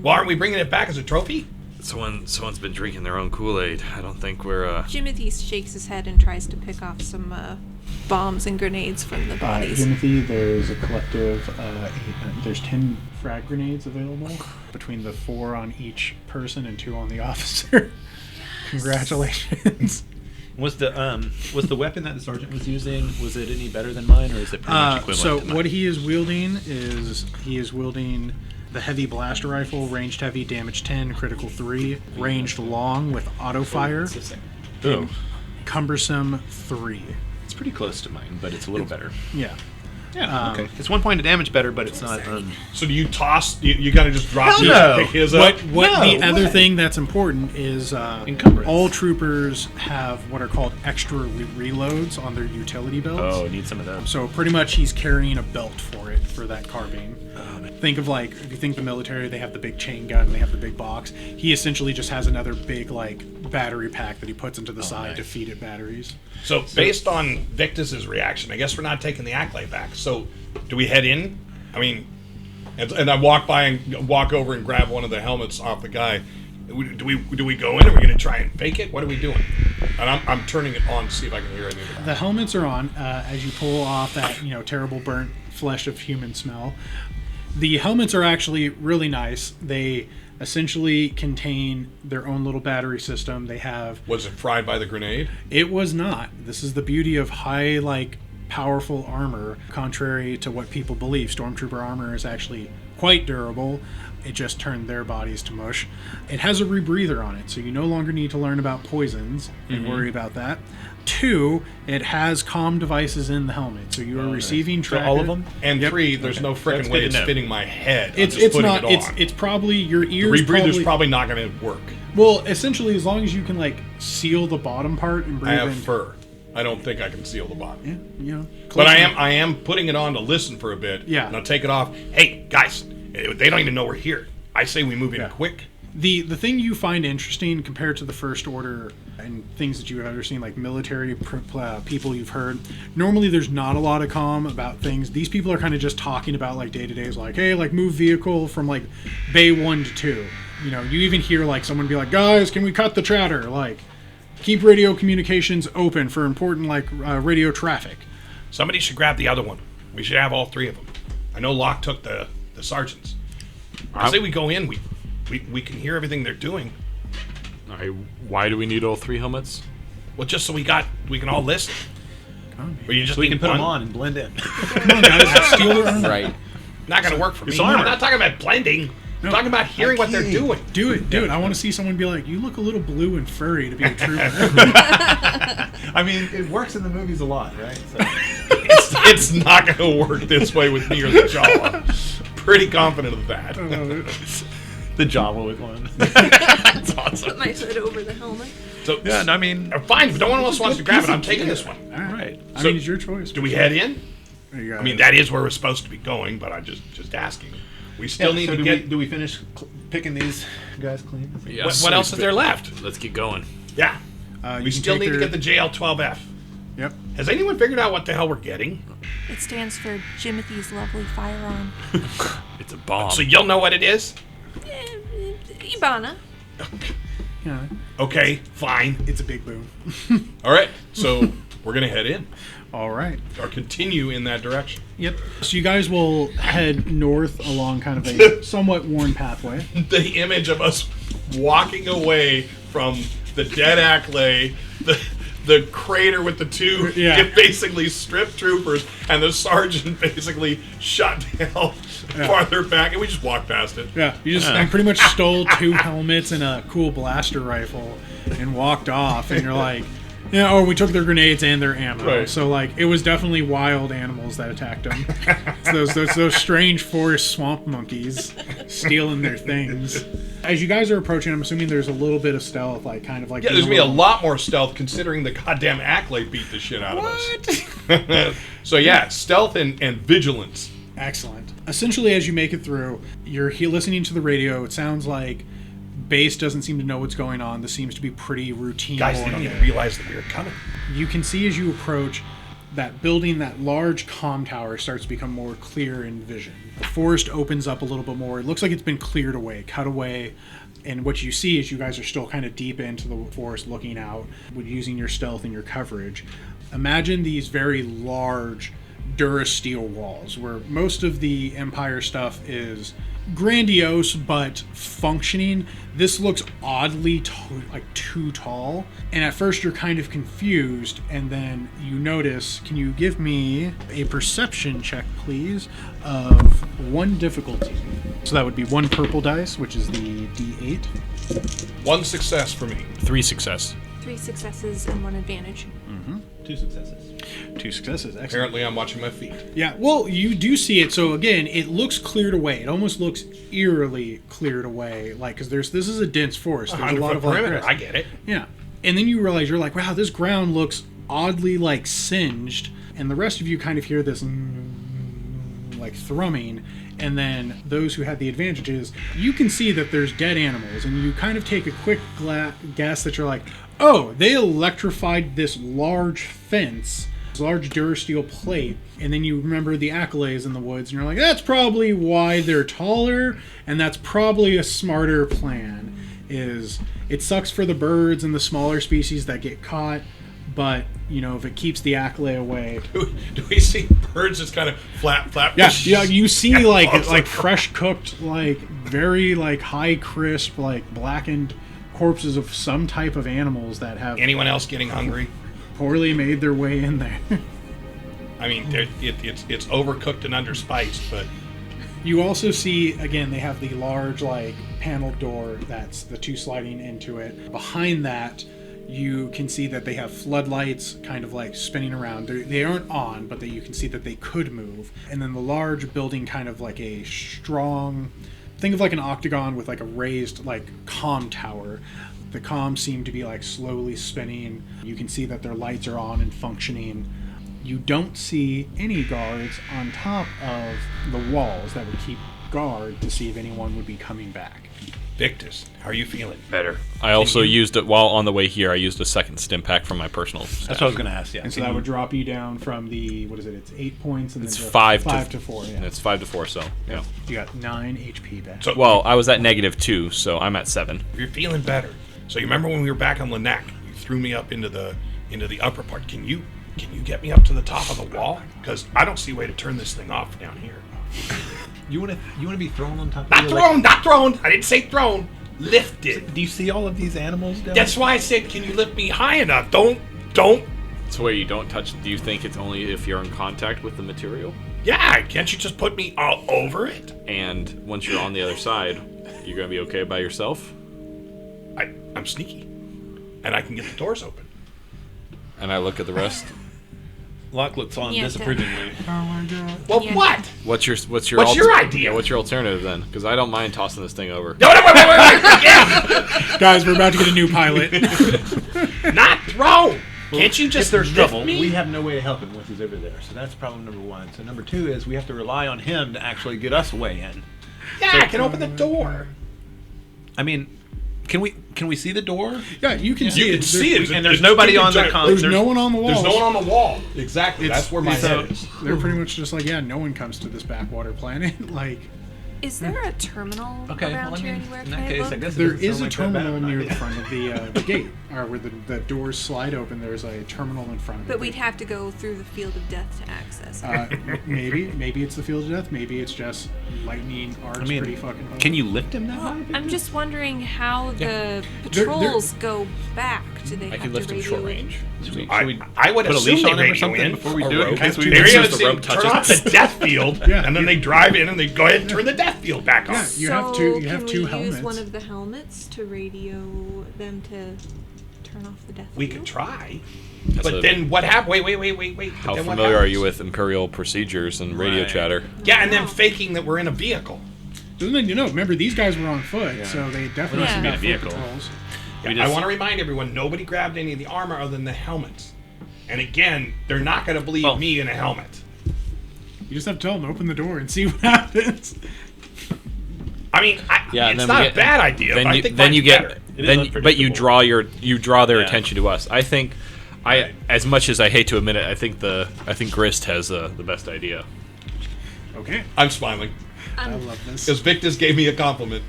Well, aren't we bringing it back as a trophy? Someone's been drinking their own Kool-Aid. I don't think we're Jimothy shakes his head and tries to pick off some bombs and grenades from the bodies. Jimothy, there's a collective. There's 10 frag grenades available between the 4 on each person and 2 on the officer. Congratulations. Was the weapon that the sergeant was using, was it any better than mine, or is it pretty much equivalent So to mine? what he is wielding the heavy blaster rifle, ranged heavy, damage 10, critical 3, ranged long with auto fire, Oh, cumbersome 3. it's pretty close to mine, but it's a little better. Yeah. Yeah, okay. It's 1 point of damage better, but it's not. So do you toss? You gotta just drop Hell his, no. pick his up? What No the other way. thing that's important is Encumbrance. all troopers have what are called extra reloads on their utility belts. Oh, need some of those. So pretty much he's carrying a belt for that carbine. Think of if you think the military, they have the big chain gun, they have the big box. He essentially just has another big battery pack that he puts into the side to feed it batteries. So based on Victus's reaction, I guess we're not taking the accolade back. So do we head in? I mean, and I walk over and grab one of the helmets off the guy. Do we go in? Are we going to try and fake it? What are we doing? And I'm turning it on to see if I can hear anything. The helmets are on as you pull off that terrible burnt flesh of human smell. The helmets are actually really nice. They essentially contain their own little battery system. They have. Was it fried by the grenade? It was not. This is the beauty of high powerful armor. Contrary to what people believe, Stormtrooper armor is actually quite durable. It just turned their bodies to mush. It has a rebreather on it, so you no longer need to learn about poisons and worry about that. 2, it has comm devices in the helmet, so you are receiving So tracked. all of them? And 3, there's no That's frickin' good way to it's know. fitting my head. It's I'm just putting not. it on. It's probably your the ears. rebreather's probably not going to work. Well, essentially, as long as you can seal the bottom part and breathe I have in. fur. I don't think I can seal the bottom. Yeah, But I am putting it on to listen for a bit. Yeah. And I'll take it off. Hey, guys, they don't even know we're here. I say we move in quick. The thing you find interesting compared to the First Order and things that you have ever seen, like military people you've heard, normally there's not a lot of comm about things. These people are kind of just talking about day-to-days, hey, move vehicle from bay 1 to 2. You even hear someone be like, guys, can we cut the chatter? Keep radio communications open for important radio traffic. Somebody should grab the other one. We should have all 3 of them. I know Locke took the sergeants. I say we go in. We can hear everything they're doing. All right, why do we need all 3 helmets? Well, just so we can all listen. Or you just So we need can put them one? on and blend in. Come on, guys, steal their armor. Right. Not going to work for me. armor. I'm not talking about blending. I'm talking about hearing what they're doing. Do it. I want to see someone be like, you look a little blue and furry to be a trooper. I mean, it works in the movies a lot, right? So. It's not going to work this way with me or the Jawa. Pretty confident of that. The Jawa with one. That's awesome. Put my hood over the helmet. So, Yeah, no, I mean, fine. If no one else wants to grab it, I'm taking this one. All right. right. I So- mean, it's your choice. Do we head in? There you go. I mean, that is where we're supposed to be going, but I'm just asking. We still need so to do get. we, do we finish picking these guys clean? Yeah, What else is there left? Let's get going. Yeah. You We can still take need to their- get the JL-12F. Yep. Has anyone figured out what the hell we're getting? It stands for Jimothy's lovely firearm. It's a bomb. So you'll know what it is? Ibana. Yeah, Okay, fine. it's a big boom. All right, so we're going to head in All right. or continue in that direction. Yep. So you guys will head north along kind of a somewhat worn pathway. The image of us walking away from the dead Acklay, the crater with the two basically stripped troopers, and the sergeant basically shot down farther back, and we just walked past it. Yeah, you just pretty much stole 2 helmets and a cool blaster rifle and walked off, and you're like, yeah, we took their grenades and their ammo. Right. So, like, it was definitely wild animals that attacked them. It's those strange forest swamp monkeys stealing their things. As you guys are approaching, I'm assuming there's a little bit of stealth, like, kind of like... Yeah, there's going to be a lot more stealth considering the goddamn Acklay beat the shit out of us. So, yeah, stealth and vigilance. Excellent. Essentially, as you make it through, you're listening to the radio. It sounds like base doesn't seem to know what's going on. This seems to be pretty routine. Guys, they don't even realize that we were coming. You can see as you approach that building, that large comm tower starts to become more clear in vision. The forest opens up a little bit more. It looks like it's been cleared away, cut away. And what you see is you guys are still kind of deep into the forest looking out, using your stealth and your coverage. Imagine these very large Durasteel walls, where most of the Empire stuff is grandiose but functioning. This looks oddly too tall, and at first you're kind of confused, and then you notice, can you give me a perception check please of 1 difficulty? So that would be 1 purple dice, which is the D8. 1 success for me. 3 success. 3 successes and 1 advantage. 2 successes. 2 successes. Excellent. Apparently, I'm watching my feet. Yeah, well, you do see it. So again, it looks cleared away. It almost looks eerily cleared away, like, because this is a dense forest. There's a lot of perimeter. like, I get it. yeah, and then you realize, you're like, wow, this ground looks oddly like singed, and the rest of you kind of hear this like thrumming. And then those who had the advantages, you can see that there's dead animals, and you kind of take a quick guess that you're like, oh, they electrified this large fence, this large Durasteel plate, and then you remember the Acklays in the woods, and you're like, that's probably why they're taller, and that's probably a smarter plan. It sucks for the birds and the smaller species that get caught, but, if it keeps the Acklay away. Do we see birds just kind of flap? Yeah, you see like fresh cooked, like very like high crisp, like blackened corpses of some type of animals that have Anyone else getting hungry? poorly made their way in there. I mean, it's overcooked and underspiced, but You also see, again, they have the large like paneled door that's the 2 sliding into it. Behind that, you can see that they have floodlights kind of like spinning around. They aren't on, but you can see that they could move. And then the large building, kind of like a strong, think of like an octagon with like a raised like comm tower. The comms seem to be like slowly spinning. You can see that their lights are on and functioning. You don't see any guards on top of the walls that would keep guard to see if anyone would be coming back. Victus, how are you feeling? Better. I also used it while on the way here. I used a second stim pack from my personal stash. That's what I was going to ask, yeah. And so that would drop you down from the, what is it? It's 8 points, and It's then 5 to 4. Yeah. It's 5 to 4, so yeah. You got 9 HP back. So, Well, I was at -2, so I'm at 7. if you're feeling better, so you remember when we were back on Lanak, you threw me up into the upper part. Can you get me up to the top of the wall? Because I don't see a way to turn this thing off down here. You want to be thrown on top of Not thrown. I didn't say thrown. Lifted. Do you see all of these animals down That's why I said, can you lift me high enough? Don't. So wait, you don't touch. Do you think it's only if you're in contact with the material? Yeah, can't you just put me all over it? And once you're on the other side, you're gonna be okay by yourself? I'm sneaky, and I can get the doors open. And I look at the rest. Locke looks on Yeah, disapprovingly. Oh my god. Well, Yeah. what? What's your idea? Yeah, what's your alternative then? Because I don't mind tossing this thing over. No, wait. Yeah. Guys, we're about to get a new pilot. Not thrown. Can't you just If there's lift trouble, me? we have no way to help him once he's over there. So that's problem number 1. So number 2 is we have to rely on him to actually get us way in. Yeah, I can open the door. I mean, can we see the door? Yeah, you can see You it. can see it. And there's nobody on the There's no one on the wall. There's no one on the wall. Exactly. That's where my so- head is. They're pretty much just like, yeah, no one comes to this backwater planet. Like, Is there a terminal around here anywhere? In Can that I case, look? I guess it There doesn't is sound a like that bad terminal of an near idea. the front of the gate, or where the doors slide open. There's a terminal in front of it. But we'd have to go through the field of death to access it. Maybe it's the field of death. Maybe it's just lightning arcs pretty fucking hard. Can you lift him that Well, high? I'm just wondering how the They're- patrons go back. Do they I have can lift to him radio short in? range. Should we I would put a assume leash they on him or radio something in before we a do it? In rope. case we They're need gonna to say, rope turn off touches. the death field, Yeah. and then they drive in and they go ahead and turn the death field back on. Yeah, you have So two. You have can two we helmets. use one of the helmets to radio them to turn off the death We field? could try. That's But a- then what happened? Wait. How Then what familiar are you happens? with Imperial procedures and radio Right. chatter? Yeah, and then faking that we're in a vehicle. And then remember these guys were on foot, so they definitely Yeah. should have Be a foot vehicle. controls. I want to remind everyone, nobody grabbed any of the armor other than the helmets. And again, they're not going to believe Well- me in a helmet. You just have to tell them to open the door and see what happens. I mean, Yeah, and it's then not we a get- bad idea. Then but I you think then mine's you get better. It is then but you unpredictable. draw their Yeah. attention to us. I think as much as I hate to admit it, I think Grist has the best idea. Okay, I'm smiling I love this. because Victus gave me a compliment.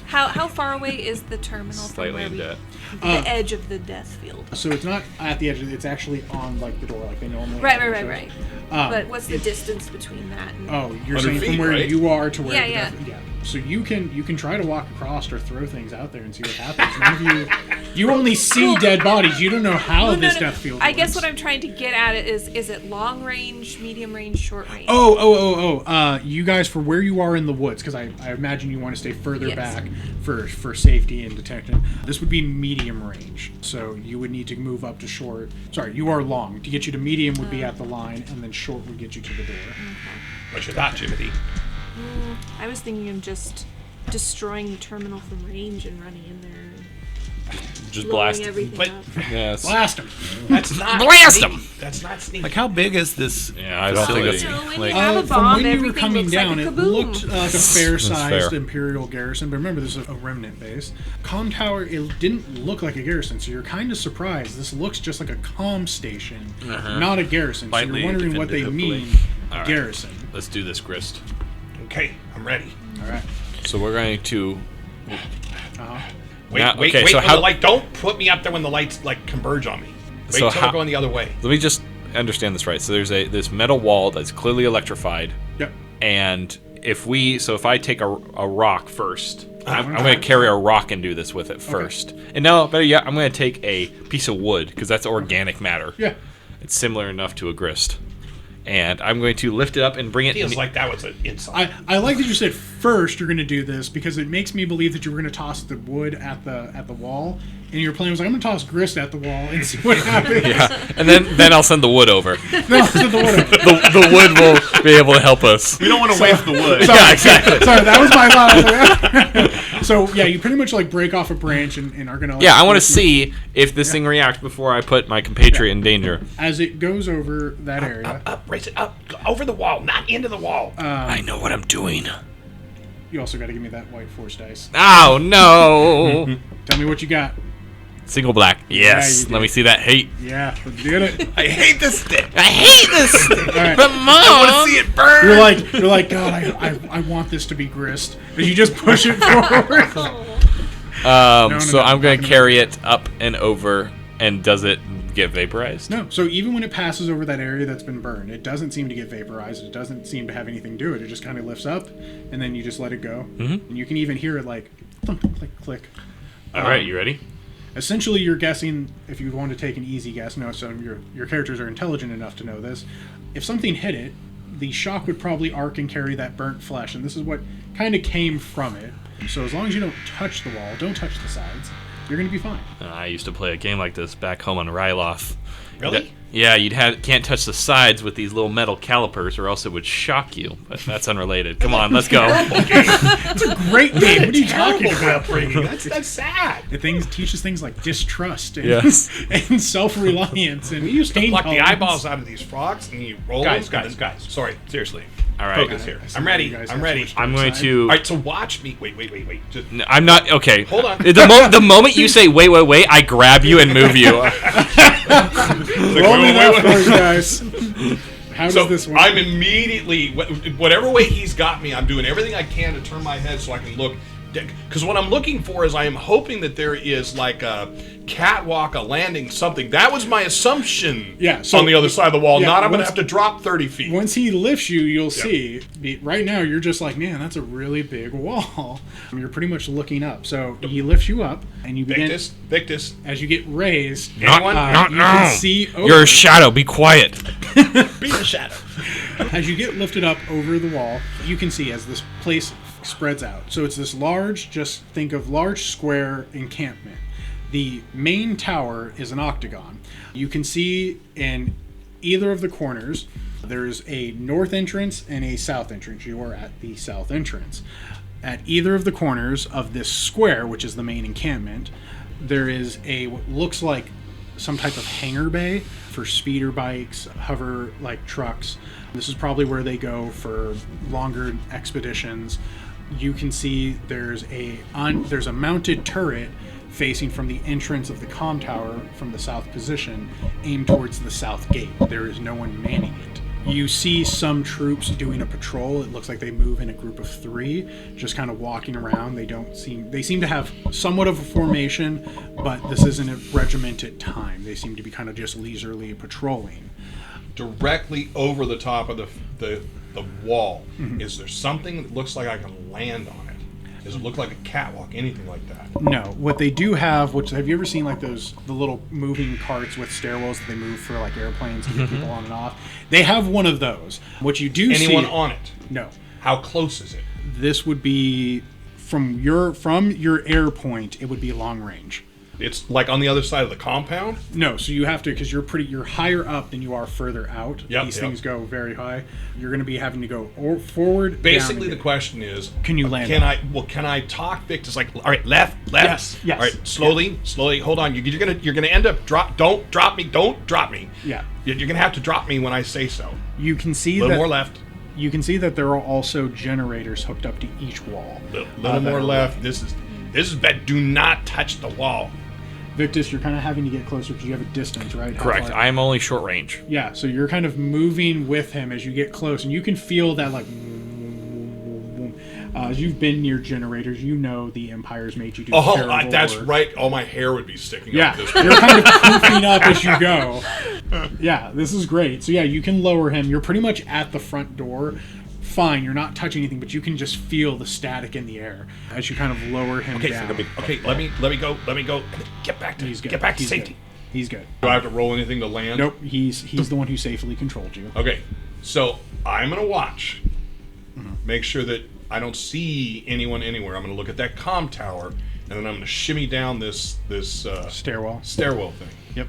How far away is the terminal from Slightly where in we, debt. the edge of the death field? So it's not at the edge. It's actually on like the door, like they normally. Right. Um, But what's the distance between that and... Oh, you're 100 saying from feet, where right? you are to where Yeah, the yeah. So you can try to walk across or throw things out there and see what happens. None of you only see dead bodies. You don't know how Well, this death field. I guess works. what I'm trying to get at is it long range, medium range, short range? Oh! You guys, for where you are in the woods, because I imagine you want to stay further Yes. back for safety and detection. This would be medium range, so you would need to move up to short. Sorry, you are long. To get you to medium would be at the line, and then short would get you to the door. What's your thought, Jimothy? I was thinking of just destroying the terminal from range and running in there and Just blowing blast. everything But- up. Yes. Blast him! That's not Blast sneaky. 'em! That's not sneaky. Like, how big is this? Yeah, I don't think facility? it's So when like you have a From bomb, when you were everything coming looks down, like a it kaboom. looked like a fair-sized fair. Imperial garrison. But remember, this is a remnant base. Comm tower, it didn't look like a garrison, so you're kind of surprised. This looks just like a comm station, not a garrison. So Lightly you're wondering what they defended, hopefully. mean, All right. garrison. Let's do this, Grist. Okay, I'm ready. All right. So we're going to. Wait, Now- wait, okay, wait so for how- the light. Don't put me up there when the lights like converge on me. Wait So till how- we're going the other way. Let me just understand this right. So there's this metal wall that's clearly electrified, Yep. and if I take a rock first, I'm Okay. going to carry a rock and do this with it first. And now, better yet, I'm going to take a piece of wood because that's organic matter. Yeah. It's similar enough to a grist, and I'm going to lift it up and bring it. Feels like that was an insult. I like that you said first you're going to do this because it makes me believe that you were going to toss the wood at the wall, and your plan was like, I'm going to toss grist at the wall and see what happens. Yeah, and then I'll send the wood over. No, send the wood over. The wood will be able to help us. We don't want to waste the wood. Sorry, Yeah, exactly. Sorry, that was my thought. So yeah, you pretty much like break off a branch and are gonna. Like, Yeah, I want to see if this thing reacts before I put my compatriot in danger. as it goes over that area. Up, raise it up, go over the wall, not into the wall. I know what I'm doing. You also got to give me that white force dice. Oh no! Tell me what you got. Single black. Yes. you Let me did. see that hate. Yeah, let's get it. I hate this stick. I hate this. All right. But mom. See it burn. You're like, God, I want this to be grist. And you just push it forward. No, So no, I'm going no, to no. carry it up and over. And does it get vaporized? No, so even when it passes over that area that's been burned, it doesn't seem to get vaporized. It doesn't seem to have anything to it. It just kind of lifts up, and then you just let it go. Mm-hmm. And you can even hear it like thump, click, click. All right, you ready? Essentially, you're guessing, if you want to take an easy guess, no, so your characters are intelligent enough to know this. If something hit it, the shock would probably arc and carry that burnt flesh, and this is what kind of came from it. So as long as you don't touch the wall, don't touch the sides, you're going to be fine. I used to play a game like this back home on Ryloth. Really? Yeah, can't touch the sides with these little metal calipers, or else it would shock you. But that's unrelated. Come on, let's go. It's a great game. What are you talking Terrible about? upbringing. That's sad. It teaches things like distrust and, Yes. and self-reliance and We used to pain pluck the tolerance. eyeballs out of these frogs and you roll Guys, them. guys. Sorry, seriously. All right. Focus here. I'm ready. You guys I'm have ready. so much I'm going side. to. All right, so watch me. Wait. Just, I'm not okay. Hold on. The moment you say wait, I grab you and move you. Roll me that for you guys. How does So this work? I'm immediately, whatever way he's got me, I'm doing everything I can to turn my head so I can look. Because what I'm looking for is I am hoping that there is like a catwalk, a landing, something. That was my assumption So on the other side of the wall. yeah, Not I'm going to once- have to drop 30 feet. Once he lifts you, you'll see. Right now, you're just like, man, that's a really big wall. You're pretty much looking up. So he lifts you up, and you begin. Victus. As you get raised, Anyone? you can see. Over, You're a shadow. Be quiet. Be the shadow. As you get lifted up over the wall, you can see as this place spreads out. So it's this large, just think of large square encampment. The main tower is an octagon. You can see in either of the corners, there's a north entrance and a south entrance. You are at the south entrance. At either of the corners of this square, which is the main encampment, there is what looks like some type of hangar bay for speeder bikes, hover like trucks. This is probably where they go for longer expeditions. You can see there's a mounted turret facing from the entrance of the comm tower from the south position, aimed towards the south gate. There is no one manning it. You see some troops doing a patrol. It looks like they move in a group of 3, just kind of walking around. They seem to have somewhat of a formation, but this isn't a regimented time. They seem to be kind of just leisurely patrolling. Directly over the top of the wall. Is there something that looks like I can land on it? Does it look like a catwalk? Anything like that? No. What they do have, which have you ever seen like the little moving carts with stairwells that they move for like airplanes to get people on and off? They have one of those. What you do see... Anyone on it? No. How close is it? This would be from your air point. It would be long range. It's like on the other side of the compound? No, so you have to, because you're higher up than you are further out. Yep, These yep. things go very high. You're going to be having to go forward. Basically, down, the question is, can you land? Can I talk Victus like, all right, left? Yes. All right, slowly. Hold on. You're gonna end up Don't drop me. Yeah. You're gonna have to drop me when I say so. You can see A little more left. You can see that there are also generators hooked up to each wall. Little more left. This is bad. Do not touch the wall. Victus, you're kind of having to get closer because you have a distance, right? How Correct. far? I am only short range. Yeah, so you're kind of moving with him as you get close, and you can feel that, like, as you've been near generators, you know the Empire's made you do terrible that's work. right. All my hair would be sticking Yeah, up this you're kind of poofing up as you go. Yeah, this is great. So yeah, you can lower him. You're pretty much at the front door. Fine, you're not touching anything, but you can just feel the static in the air as you kind of lower him down. Let me go. Get back to safety. Good. He's good. Do I have to roll anything to land? Nope, he's the one who safely controlled you. Okay, so I'm gonna watch. Make sure that I don't see anyone anywhere. I'm gonna look at that comm tower, and then I'm gonna shimmy down this Stairwell thing. Yep.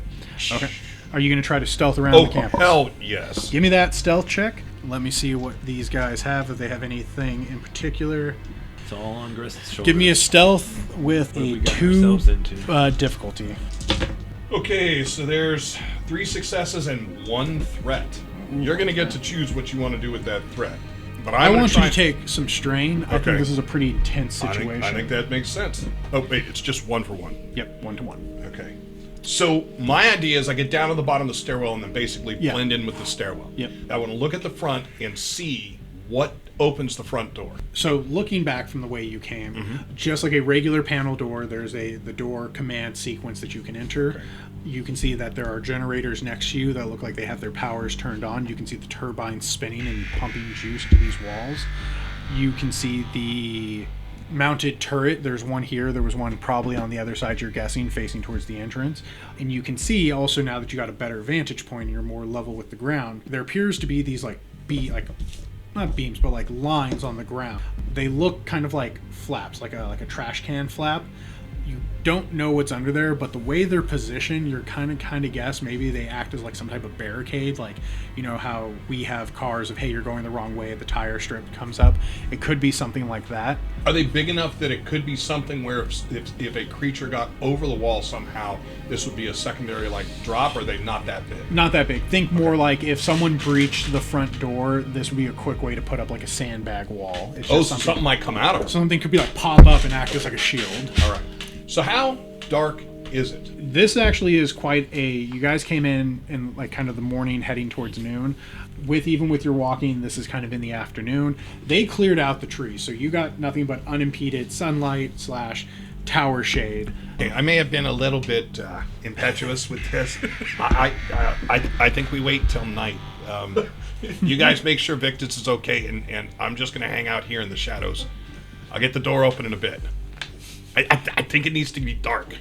Okay. Are you gonna try to stealth around Oh the campus? hell yes! Give me that stealth check. Let me see what these guys have, if they have anything in particular. It's all on Grist's shoulders. Give me a stealth with What have a we got 2 ourselves into? difficulty. Okay, so there's 3 successes and 1 threat. You're gonna get to choose what you want to do with that threat. But I want you to take some strain. I Okay. think this is a pretty intense situation. I think that makes sense. Oh wait, it's just 1 for 1. Yep, 1-to-1. Okay. So my idea is I get down to the bottom of the stairwell and then basically Yeah. blend in with the stairwell. Yep. I want to look at the front and see what opens the front door. So looking back from the way you came, just like a regular panel door, there's the door command sequence that you can enter. Okay. You can see that there are generators next to you that look like they have their powers turned on. You can see the turbines spinning and pumping juice to these walls. You can see the mounted turret. There's one here. There was one probably on the other side, you're guessing, facing towards the entrance. And you can see also, now that you got a better vantage point and you're more level with the ground, there appears to be these not beams, but like lines on the ground. They look kind of like flaps, like a trash can flap. You don't know what's under there, but the way they're positioned, you're kind of guess maybe they act as like some type of barricade, like, you know how we have cars of, hey, you're going the wrong way, the tire strip comes up. It could be something like that. Are they big enough that it could be something where if a creature got over the wall somehow, this would be a secondary like drop, or are they not that big? Not that big. Think more like if someone breached the front door, this would be a quick way to put up like a sandbag wall. It's just something might come out of it. something could be like pop up and act as like a shield. All right. So how dark is it? This actually is quite a. You guys came in like kind of the morning, heading towards noon. Even with your walking, this is kind of in the afternoon. They cleared out the trees, so you got nothing but unimpeded sunlight / tower shade. Okay, I may have been a little bit impetuous with this. I think we wait till night. You guys make sure Victus is okay, and I'm just going to hang out here in the shadows. I'll get the door open in a bit. I think it needs to be dark.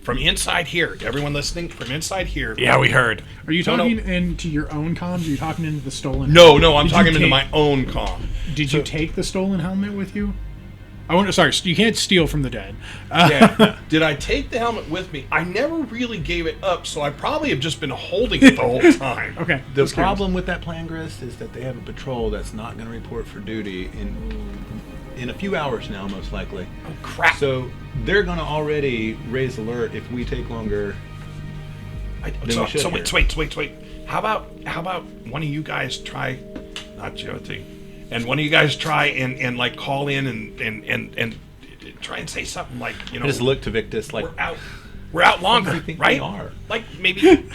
From inside here, everyone listening, from inside here. Yeah, we heard. Are you talking into your own comms? Are you talking into the stolen? No, I'm talking into my own comm. Did you take the stolen helmet with you? Sorry, you can't steal from the dead. Yeah. Did I take the helmet with me? I never really gave it up, so I probably have just been holding it the whole time. Okay. The problem with that plan, Grist, is that they have a patrol that's not going to report for duty in a few hours now, most likely. Oh, crap. So they're going to already raise alert if we take longer. Wait. How about one of you guys try, not Jimothy, and one of you guys try and like call in and try and say something like, I just look to Victus like we're out longer, we think right? we are. Like maybe.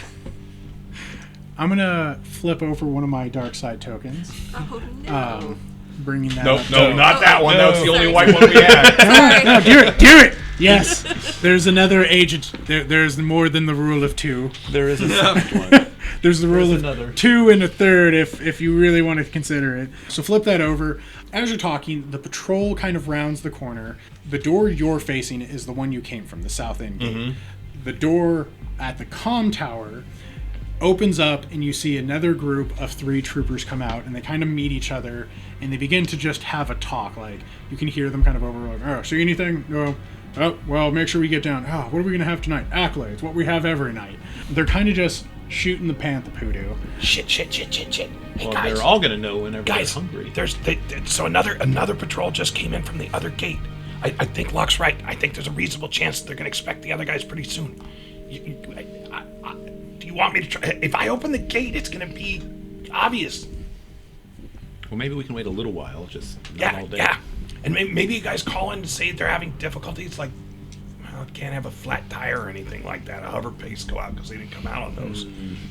I'm gonna flip over one of my dark side tokens. Oh no. Bringing that. No, not that one. Oh, That was the only sorry. white one we had. No, do it. Yes. There's another agent. There's more than the rule of two. There is a second one. There's the rule of another. 2 and a third if you really want to consider it. So flip that over. As you're talking, the patrol kind of rounds the corner. The door you're facing is the one you came from, the south end gate. Mm-hmm. The door at the comm tower opens up, and you see another group of 3 troopers come out, and they kind of meet each other, and they begin to just have a talk. Like, you can hear them kind of over, like, oh, see anything? No. Oh, well, make sure we get down. Oh, what are we going to have tonight? Accolades, what we have every night. They're kind of just shooting the panther poodoo. Shit. Hey, Well, guys. they're all going to know whenever Guys, they're hungry. So another patrol just came in from the other gate. I think Locke's right. I think there's a reasonable chance they're going to expect the other guys pretty soon. Do you want me to try? If I open the gate, it's going to be obvious. Well, maybe we can wait a little while, just not all day. Yeah. And maybe you guys call in to say they're having difficulties, like, well, can't have a flat tire or anything like that. A hover pace go out because they didn't come out on those.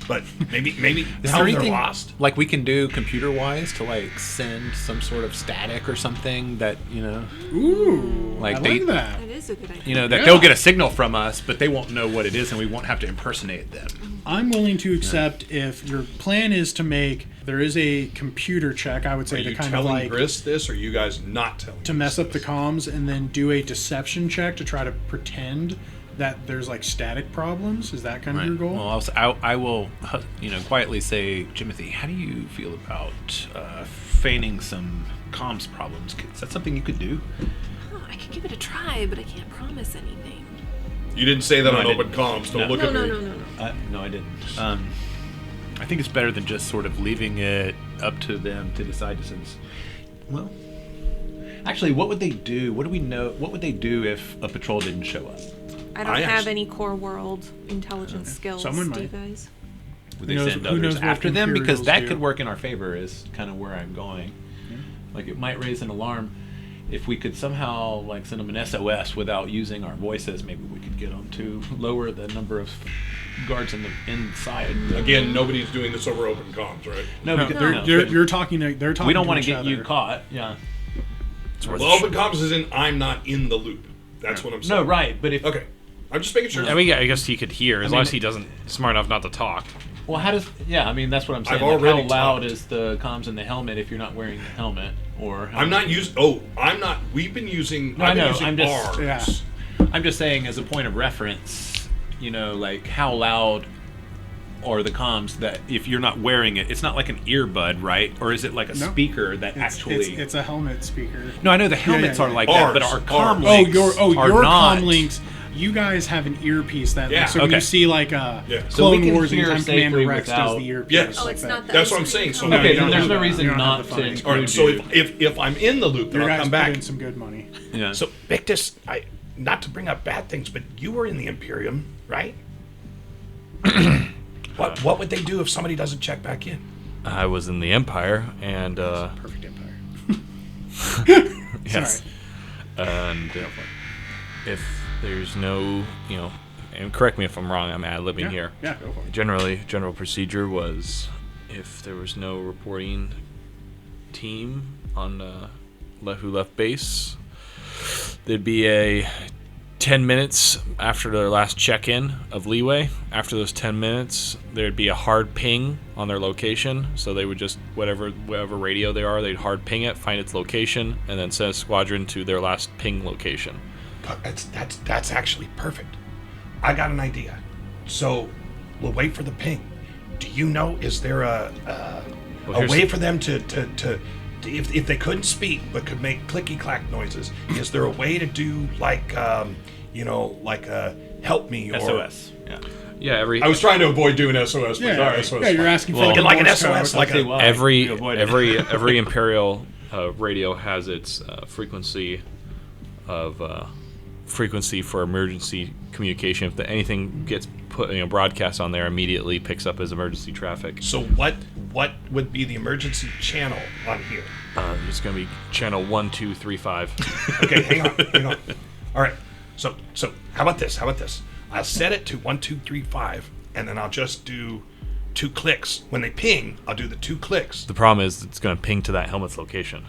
But maybe Is tell there them they're anything lost. like we can do computer-wise to like send some sort of static or something that Ooh, Like I they- like that. That is a good idea. that Yeah. they'll get a signal from us, but they won't know what it is, and we won't have to impersonate them. I'm willing to accept if your plan is to make, there is a computer check, I would Are say, to you kind of telling like, Grist this, or are you guys not telling? to mess up the comms, and then do a deception check to try to pretend that there's like static problems. Is that kind of your goal? Well, I will, quietly say, Jimothy, how do you feel about feigning some comms problems? Is that something you could do? Oh, I could give it a try, but I can't promise anything. You didn't say that No, on I open didn't. comms. Don't No. look at me. No. No, I didn't. I think it's better than just sort of leaving it up to them to decide. Well, actually, what would they do? What do we know? What would they do if a patrol didn't show up? I don't I have actually- any core world intelligence skills. Someone do you might. guys? Would Who they knows- send who knows others what after them? Because Imperials that do. could work in our favor. Is kind of where I'm going. Like it might raise an alarm if we could somehow like send them an SOS without using our voices. Maybe we could get them to lower the number of guards inside. Again, nobody's doing this over open comms, right? No, No, because you're talking. They're talking. we don't to want each to get other. you caught. Yeah. Well, open comms is in I'm not in the loop. That's what I'm saying. No, right. But if Okay. I'm just making sure. I mean, I guess he could hear as long as he doesn't smart enough not to talk. well, how does? Yeah, I mean that's what I'm saying. I've Like, already how loud talked. is the comms in the helmet if you're not wearing the helmet? Or how I'm not using. Oh, I'm not. We've been using. No, I've I been know, using I'm just- ours. Yeah. I'm just saying as a point of reference, like how loud are the comms that if you're not wearing it, it's not like an earbud, right? Or is it like a No. speaker that actually? It's a helmet speaker. No, I know the helmets yeah. are like that, but Ours, our comm ours. links your are not. comm links. You guys have an earpiece that. Yeah. So when Okay. you see like Yeah. So we Clone can Wars, hear anytime Commander safely Rex does without- the earpiece. Yes. Oh, like it's that. not that. That's what I'm saying, so Okay, you then don't there's have no that. reason You don't have not the to funding. include All right. So you. if I'm in the loop, then Your I'll guys come put back. in some good money. Yeah. So Victus, not to bring up bad things, but you were in the Imperium, right? What would they do if somebody doesn't check back in? I was in the Empire, and Perfect Empire. yes, Sorry. and if there's no, and correct me if I'm wrong, I'm ad-libbing here. Yeah, go for it. General procedure was if there was no reporting team on who left base, there'd be a 10 minutes after their last check-in of leeway. After those 10 minutes, there'd be a hard ping on their location. So they would just, whatever radio they are, they'd hard ping it, find its location, and then send a squadron to their last ping location. That's actually perfect. I got an idea. So we'll wait for the ping. Do you know, is there a way for them to if they couldn't speak but could make clicky clack noises, is there a way to do like help me or SOS? Yeah, I was trying to avoid doing SOS, but SOS. Yeah, you're asking for like an Morse SOS, code. like every Imperial radio has its frequency for emergency communication. If anything gets put, broadcast on there, immediately picks up as emergency traffic. So what would be the emergency channel on here? It's going to be channel 1235. Okay, hang on. All right. So how about this? I'll set it to 1235, and then I'll just do 2 clicks. When they ping, I'll do the 2 clicks. The problem is it's going to ping to that helmet's location.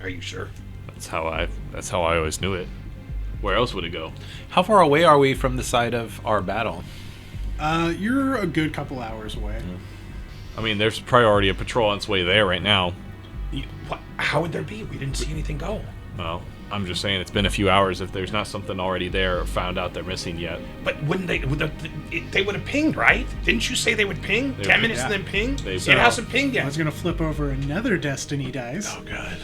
Are you sure? That's how I always knew it. Where else would it go? How far away are we from the site of our battle? You're a good couple hours away. I mean, there's probably already a patrol on its way there right now. How would there be? We didn't see anything go. Well, I'm just saying it's been a few hours. If there's not something already there or found out they're missing yet. But wouldn't they? They would have pinged, right? Didn't you say they would ping? 10 minutes and then ping? It hasn't pinged yet. I was going to flip over another Destiny dice. Oh god.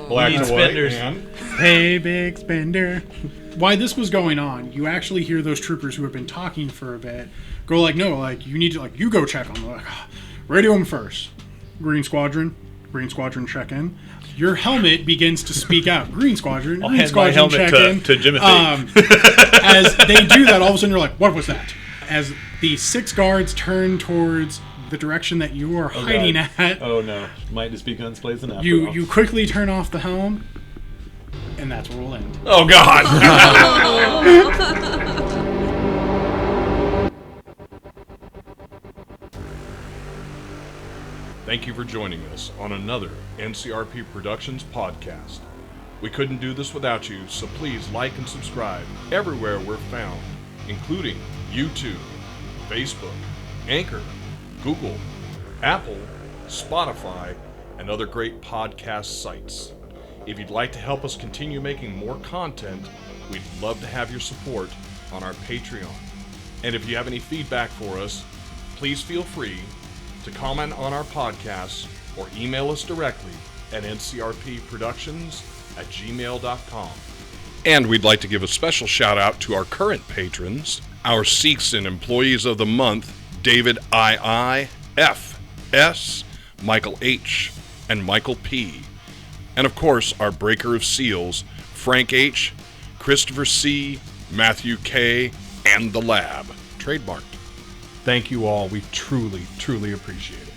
Black Need and white, spenders. man. Hey, big spender. While this was going on, you actually hear those troopers who have been talking for a bit go you need to, you go check on them. Radio them first. Green Squadron check in. Your helmet begins to speak out. Green Squadron, I'll Green hand Squadron my helmet check in. to Jimothy. As they do that, all of a sudden you're like, what was that? As the 6 guards turn towards the direction that you are hiding at, Oh no. Might just be guns blazing after all. you quickly turn off the helm, and that's where we'll end. Oh, God. Thank you for joining us on another NCRP Productions podcast. We couldn't do this without you, so please like and subscribe everywhere we're found, including YouTube, Facebook, Anchor, Google, Apple, Spotify, and other great podcast sites. If you'd like to help us continue making more content, we'd love to have your support on our Patreon. And if you have any feedback for us, please feel free to comment on our podcasts or email us directly at ncrpproductions@gmail.com. And we'd like to give a special shout out to our current patrons, our Seegson Employees of the Month, David II, F, S, Michael H, and Michael P. And of course, our Breaker of Seals, Frank H, Christopher C, Matthew K, and The Lab. Trademarked. Thank you all. We truly, truly appreciate it.